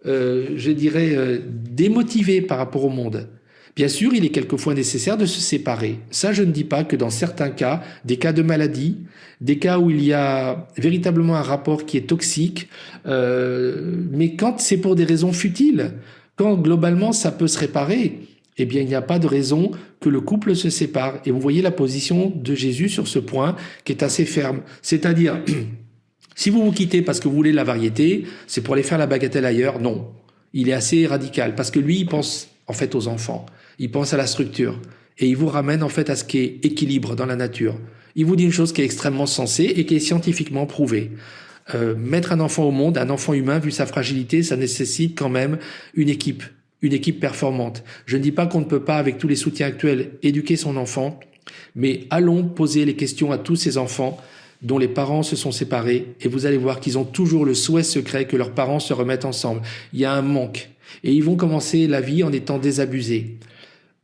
démotivés par rapport au monde. Bien sûr, il est quelquefois nécessaire de se séparer. Ça, je ne dis pas que dans certains cas, des cas de maladie, des cas où il y a véritablement un rapport qui est toxique, mais quand c'est pour des raisons futiles, quand globalement ça peut se réparer, eh bien il n'y a pas de raison que le couple se sépare. Et vous voyez la position de Jésus sur ce point qui est assez ferme. C'est-à-dire, si vous vous quittez parce que vous voulez la variété, c'est pour aller faire la bagatelle ailleurs, non. Il est assez radical parce que lui, il pense en fait aux enfants. Il pense à la structure et il vous ramène en fait à ce qui est équilibre dans la nature. Il vous dit une chose qui est extrêmement sensée et qui est scientifiquement prouvée. Mettre un enfant au monde, un enfant humain, vu sa fragilité, ça nécessite quand même une équipe performante. Je ne dis pas qu'on ne peut pas, avec tous les soutiens actuels, éduquer son enfant, mais allons poser les questions à tous ces enfants. dont les parents se sont séparés, et vous allez voir qu'ils ont toujours le souhait secret que leurs parents se remettent ensemble. Il y a un manque. Et ils vont commencer la vie en étant désabusés.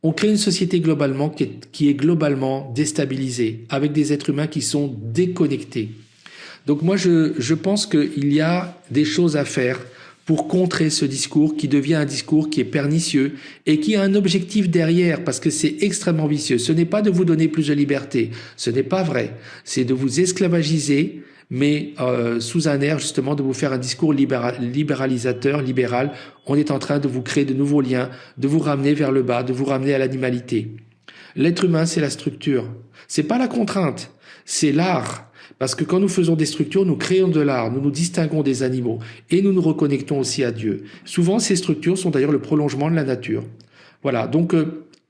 On crée une société globalement qui est globalement déstabilisée, avec des êtres humains qui sont déconnectés. Donc moi, je pense qu'il y a des choses à faire pour contrer ce discours qui devient un discours qui est pernicieux et qui a un objectif derrière, parce que c'est extrêmement vicieux. Ce n'est pas de vous donner plus de liberté, ce n'est pas vrai. C'est de vous esclavagiser, mais sous un air justement de vous faire un discours libéralisateur, libéral. On est en train de vous créer de nouveaux liens, de vous ramener vers le bas, de vous ramener à l'animalité. L'être humain, c'est la structure. C'est pas la contrainte, c'est l'art. Parce que quand nous faisons des structures, nous créons de l'art, nous nous distinguons des animaux et nous nous reconnectons aussi à Dieu. Souvent, ces structures sont d'ailleurs le prolongement de la nature. Voilà, donc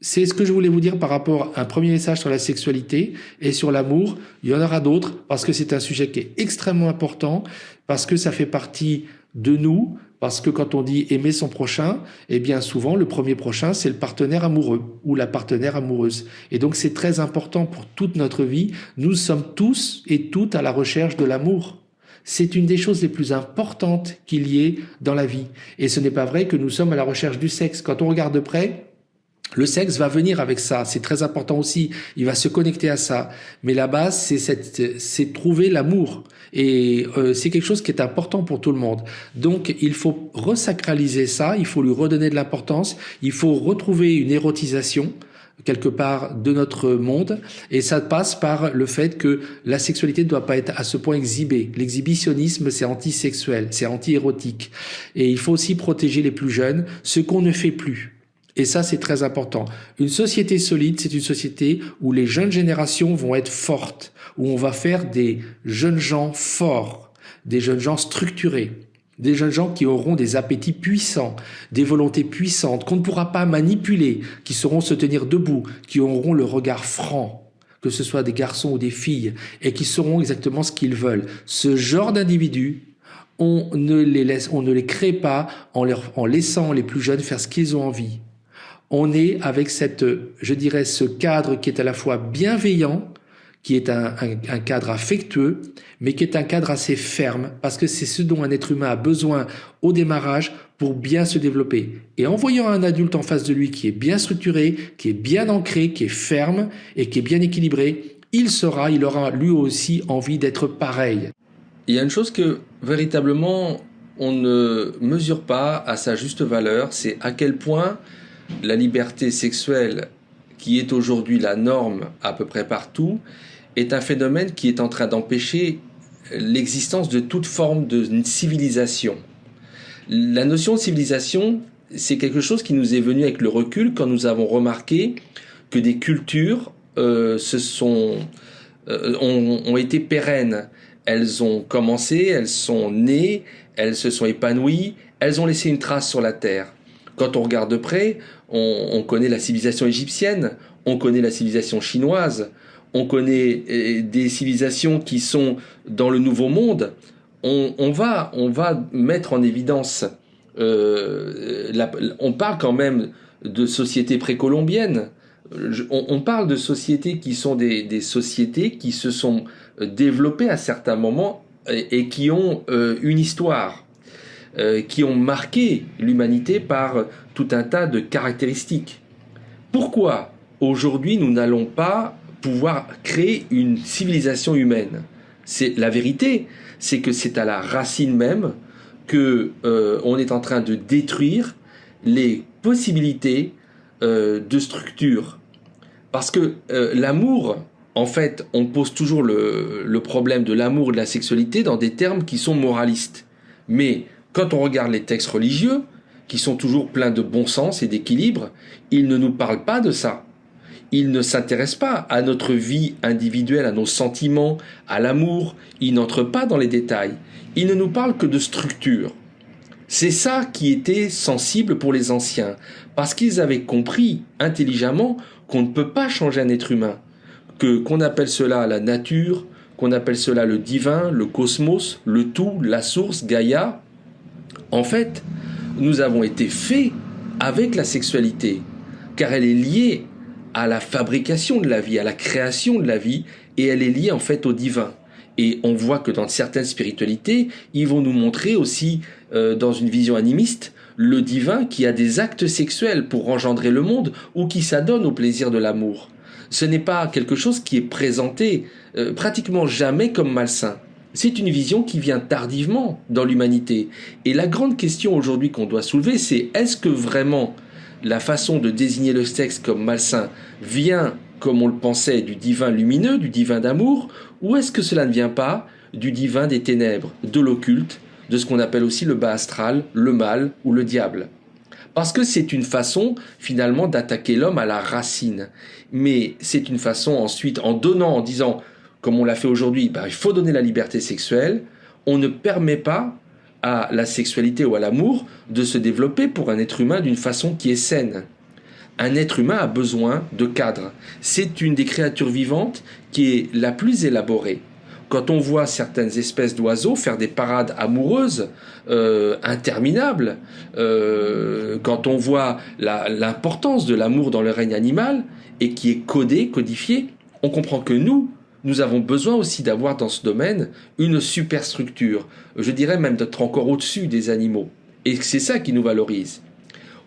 c'est ce que je voulais vous dire par rapport à un premier message sur la sexualité et sur l'amour. Il y en aura d'autres parce que c'est un sujet qui est extrêmement important, parce que ça fait partie de nous, parce que quand on dit aimer son prochain, eh bien souvent le premier prochain c'est le partenaire amoureux ou la partenaire amoureuse. Et donc c'est très important pour toute notre vie. Nous sommes tous et toutes à la recherche de l'amour. C'est une des choses les plus importantes qu'il y ait dans la vie. Et ce n'est pas vrai que nous sommes à la recherche du sexe. Quand on regarde de près, le sexe va venir avec ça, c'est très important aussi, il va se connecter à ça. Mais la base, c'est trouver l'amour. Et c'est quelque chose qui est important pour tout le monde. Donc, il faut resacraliser ça, il faut lui redonner de l'importance, il faut retrouver une érotisation quelque part de notre monde, et ça passe par le fait que la sexualité ne doit pas être à ce point exhibée. L'exhibitionnisme, c'est antisexuel, c'est anti-érotique. Et il faut aussi protéger les plus jeunes, ce qu'on ne fait plus. Et ça, c'est très important. Une société solide, c'est une société où les jeunes générations vont être fortes, où on va faire des jeunes gens forts, des jeunes gens structurés, des jeunes gens qui auront des appétits puissants, des volontés puissantes, qu'on ne pourra pas manipuler, qui sauront se tenir debout, qui auront le regard franc, que ce soit des garçons ou des filles, et qui sauront exactement ce qu'ils veulent. Ce genre d'individus, on ne les crée pas en laissant les plus jeunes faire ce qu'ils ont envie. On est avec ce cadre qui est à la fois bienveillant, qui est un cadre affectueux, mais qui est un cadre assez ferme, parce que c'est ce dont un être humain a besoin au démarrage pour bien se développer. Et en voyant un adulte en face de lui qui est bien structuré, qui est bien ancré, qui est ferme et qui est bien équilibré, il aura lui aussi envie d'être pareil. Il y a une chose que véritablement on ne mesure pas à sa juste valeur, c'est à quel point la liberté sexuelle, qui est aujourd'hui la norme à peu près partout, est un phénomène qui est en train d'empêcher l'existence de toute forme de civilisation. La notion de civilisation, c'est quelque chose qui nous est venu avec le recul quand nous avons remarqué que des cultures ont été pérennes. Elles ont commencé, elles sont nées, elles se sont épanouies, elles ont laissé une trace sur la terre. Quand on regarde de près, on connaît la civilisation égyptienne, on connaît la civilisation chinoise, on connaît des civilisations qui sont dans le Nouveau Monde. On va mettre en évidence, on parle quand même de sociétés précolombiennes. On parle de sociétés qui sont des sociétés qui se sont développées à certains moments et qui ont une histoire. Qui ont marqué l'humanité par tout un tas de caractéristiques. Pourquoi aujourd'hui nous n'allons pas pouvoir créer une civilisation humaine? C'est la vérité, c'est que c'est à la racine même que on est en train de détruire les possibilités de structure. Parce que l'amour, en fait, on pose toujours le problème de l'amour et de la sexualité dans des termes qui sont moralistes. Mais quand on regarde les textes religieux, qui sont toujours pleins de bon sens et d'équilibre, ils ne nous parlent pas de ça. Ils ne s'intéressent pas à notre vie individuelle, à nos sentiments, à l'amour. Ils n'entrent pas dans les détails. Ils ne nous parlent que de structure. C'est ça qui était sensible pour les anciens, parce qu'ils avaient compris intelligemment qu'on ne peut pas changer un être humain, qu'on appelle cela la nature, qu'on appelle cela le divin, le cosmos, le tout, la source, Gaïa. En fait, nous avons été faits avec la sexualité, car elle est liée à la fabrication de la vie, à la création de la vie, et elle est liée en fait au divin. Et on voit que dans certaines spiritualités, ils vont nous montrer aussi, dans une vision animiste, le divin qui a des actes sexuels pour engendrer le monde ou qui s'adonne au plaisir de l'amour. Ce n'est pas quelque chose qui est présenté pratiquement jamais comme malsain. C'est une vision qui vient tardivement dans l'humanité. Et la grande question aujourd'hui qu'on doit soulever, c'est est-ce que vraiment la façon de désigner le sexe comme malsain vient, comme on le pensait, du divin lumineux, du divin d'amour, ou est-ce que cela ne vient pas du divin des ténèbres, de l'occulte, de ce qu'on appelle aussi le bas astral, le mal ou le diable? Parce que c'est une façon finalement d'attaquer l'homme à la racine. Mais c'est une façon ensuite, en donnant, en disant, comme on l'a fait aujourd'hui, il faut donner la liberté sexuelle, on ne permet pas à la sexualité ou à l'amour de se développer pour un être humain d'une façon qui est saine. Un être humain a besoin de cadre. C'est une des créatures vivantes qui est la plus élaborée. Quand on voit certaines espèces d'oiseaux faire des parades amoureuses interminables, quand on voit l'importance de l'amour dans le règne animal et qui est codifié, on comprend que nous avons besoin aussi d'avoir dans ce domaine une superstructure. Je dirais même d'être encore au-dessus des animaux. Et c'est ça qui nous valorise.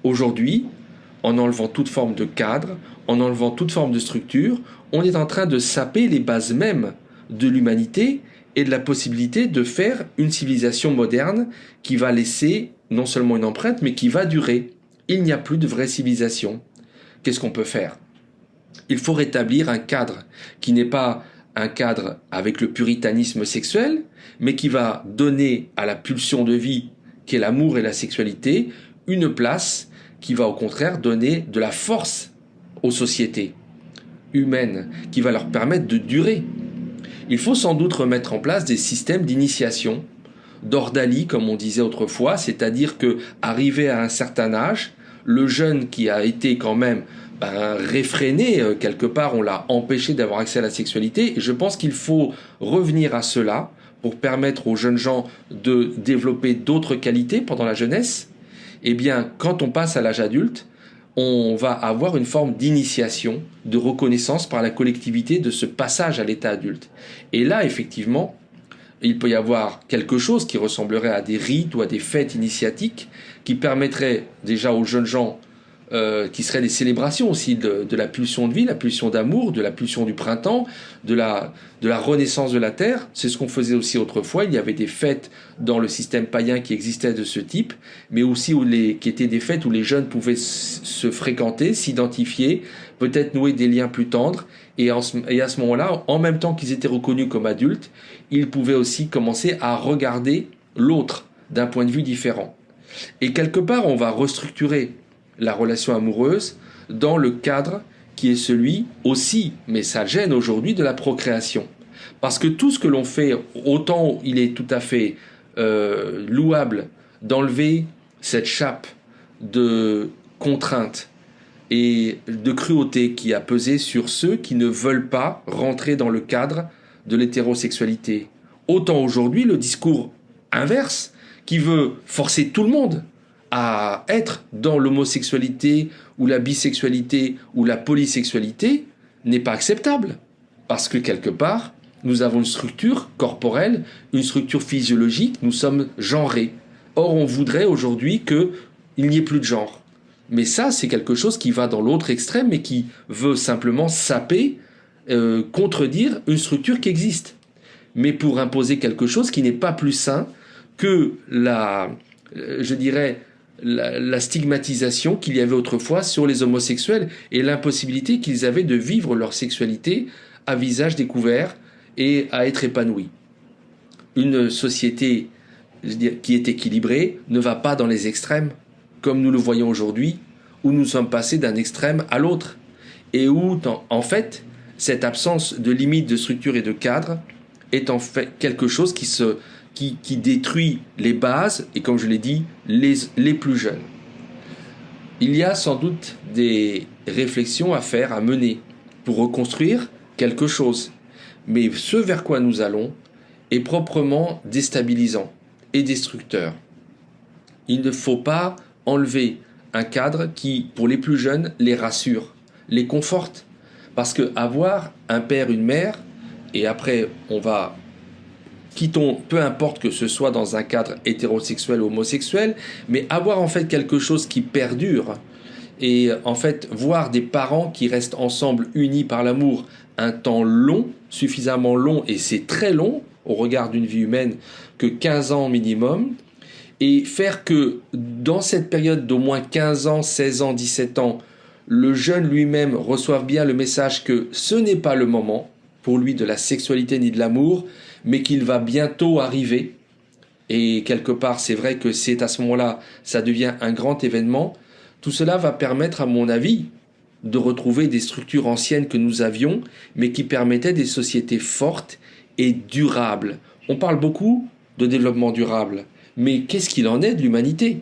Aujourd'hui, en enlevant toute forme de cadre, en enlevant toute forme de structure, on est en train de saper les bases mêmes de l'humanité et de la possibilité de faire une civilisation moderne qui va laisser non seulement une empreinte, mais qui va durer. Il n'y a plus de vraie civilisation. Qu'est-ce qu'on peut faire? Il faut rétablir un cadre qui n'est pas un cadre avec le puritanisme sexuel, mais qui va donner à la pulsion de vie, qui est l'amour et la sexualité, une place qui va au contraire donner de la force aux sociétés humaines, qui va leur permettre de durer. Il faut sans doute remettre en place des systèmes d'initiation, d'ordalie, comme on disait autrefois, c'est-à-dire que, arrivé à un certain âge, le jeune qui a été quand même réfréné, quelque part, on l'a empêché d'avoir accès à la sexualité, et je pense qu'il faut revenir à cela pour permettre aux jeunes gens de développer d'autres qualités pendant la jeunesse. Eh bien, quand on passe à l'âge adulte, on va avoir une forme d'initiation, de reconnaissance par la collectivité de ce passage à l'état adulte. Et là, effectivement, il peut y avoir quelque chose qui ressemblerait à des rites ou à des fêtes initiatiques qui permettraient déjà aux jeunes gens, qui seraient des célébrations aussi de la pulsion de vie, la pulsion d'amour, de la pulsion du printemps, de la renaissance de la terre. C'est ce qu'on faisait aussi autrefois. Il y avait des fêtes dans le système païen qui existaient de ce type, mais aussi qui étaient des fêtes où les jeunes pouvaient se fréquenter, s'identifier, peut-être nouer des liens plus tendres. Et à ce moment-là, en même temps qu'ils étaient reconnus comme adultes, ils pouvaient aussi commencer à regarder l'autre d'un point de vue différent. Et quelque part, on va restructurer la relation amoureuse dans le cadre qui est celui aussi, mais ça gêne aujourd'hui, de la procréation. Parce que tout ce que l'on fait, autant il est tout à fait louable d'enlever cette chape de contrainte et de cruauté qui a pesé sur ceux qui ne veulent pas rentrer dans le cadre de l'hétérosexualité. Autant aujourd'hui, le discours inverse, qui veut forcer tout le monde à être dans l'homosexualité ou la bisexualité ou la polysexualité, n'est pas acceptable. Parce que quelque part, nous avons une structure corporelle, une structure physiologique, nous sommes genrés. Or, on voudrait aujourd'hui qu'il n'y ait plus de genre. Mais ça, c'est quelque chose qui va dans l'autre extrême et qui veut simplement saper, contredire une structure qui existe. Mais pour imposer quelque chose qui n'est pas plus sain que la stigmatisation qu'il y avait autrefois sur les homosexuels et l'impossibilité qu'ils avaient de vivre leur sexualité à visage découvert et à être épanouis. Une société qui est équilibrée ne va pas dans les extrêmes, comme nous le voyons aujourd'hui, où nous sommes passés d'un extrême à l'autre, et où, en fait, cette absence de limite, de structure et de cadre est en fait quelque chose qui détruit les bases, et comme je l'ai dit, les plus jeunes. Il y a sans doute des réflexions à faire, à mener, pour reconstruire quelque chose. Mais ce vers quoi nous allons est proprement déstabilisant et destructeur. Il ne faut pas enlever un cadre qui, pour les plus jeunes, les rassure, les conforte. Parce que avoir un père, une mère, et après on va peu importe que ce soit dans un cadre hétérosexuel ou homosexuel, mais avoir en fait quelque chose qui perdure et en fait voir des parents qui restent ensemble unis par l'amour un temps long, suffisamment long, et c'est très long au regard d'une vie humaine, que 15 ans minimum, et faire que dans cette période d'au moins 15 ans, 16 ans, 17 ans, le jeune lui-même reçoive bien le message que ce n'est pas le moment pour lui de la sexualité ni de l'amour, mais qu'il va bientôt arriver. Et quelque part, c'est vrai que c'est à ce moment-là, ça devient un grand événement. Tout cela va permettre, à mon avis, de retrouver des structures anciennes que nous avions, mais qui permettaient des sociétés fortes et durables. On parle beaucoup de développement durable, mais qu'est-ce qu'il en est de l'humanité ?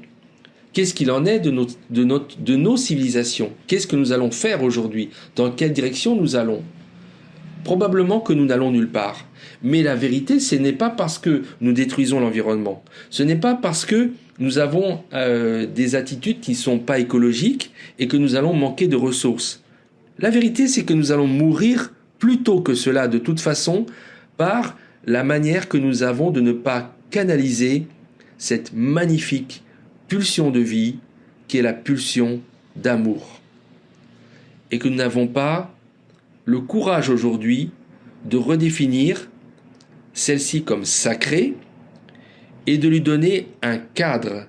Qu'est-ce qu'il en est de nos civilisations ? Qu'est-ce que nous allons faire aujourd'hui ? Dans quelle direction nous allons ? Probablement que nous n'allons nulle part. Mais la vérité, ce n'est pas parce que nous détruisons l'environnement. Ce n'est pas parce que nous avons des attitudes qui ne sont pas écologiques et que nous allons manquer de ressources. La vérité, c'est que nous allons mourir plus tôt que cela, de toute façon, par la manière que nous avons de ne pas canaliser cette magnifique pulsion de vie qui est la pulsion d'amour. Et que nous n'avons pas le courage aujourd'hui de redéfinir celle-ci comme sacrée et de lui donner un cadre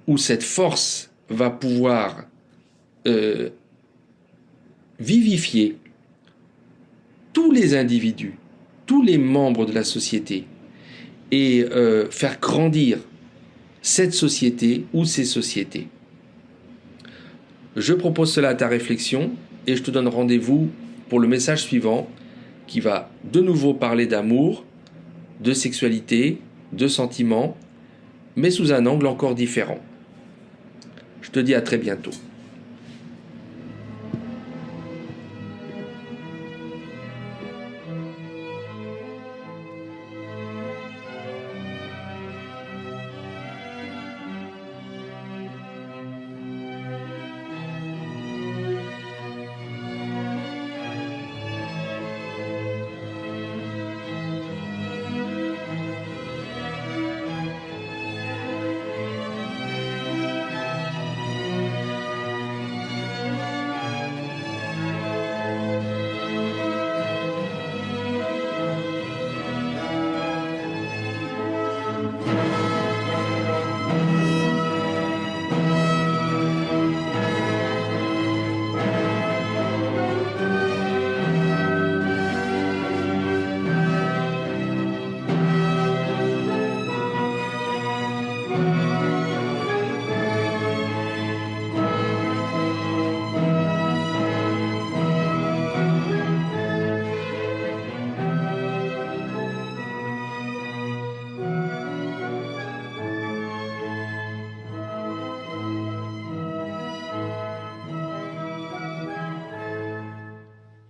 où cette force va pouvoir vivifier tous les individus, tous les membres de la société et faire grandir cette société ou ces sociétés. Je propose cela à ta réflexion et je te donne rendez-vous pour le message suivant qui va de nouveau parler d'amour, de sexualité, de sentiments, mais sous un angle encore différent. Je te dis à très bientôt.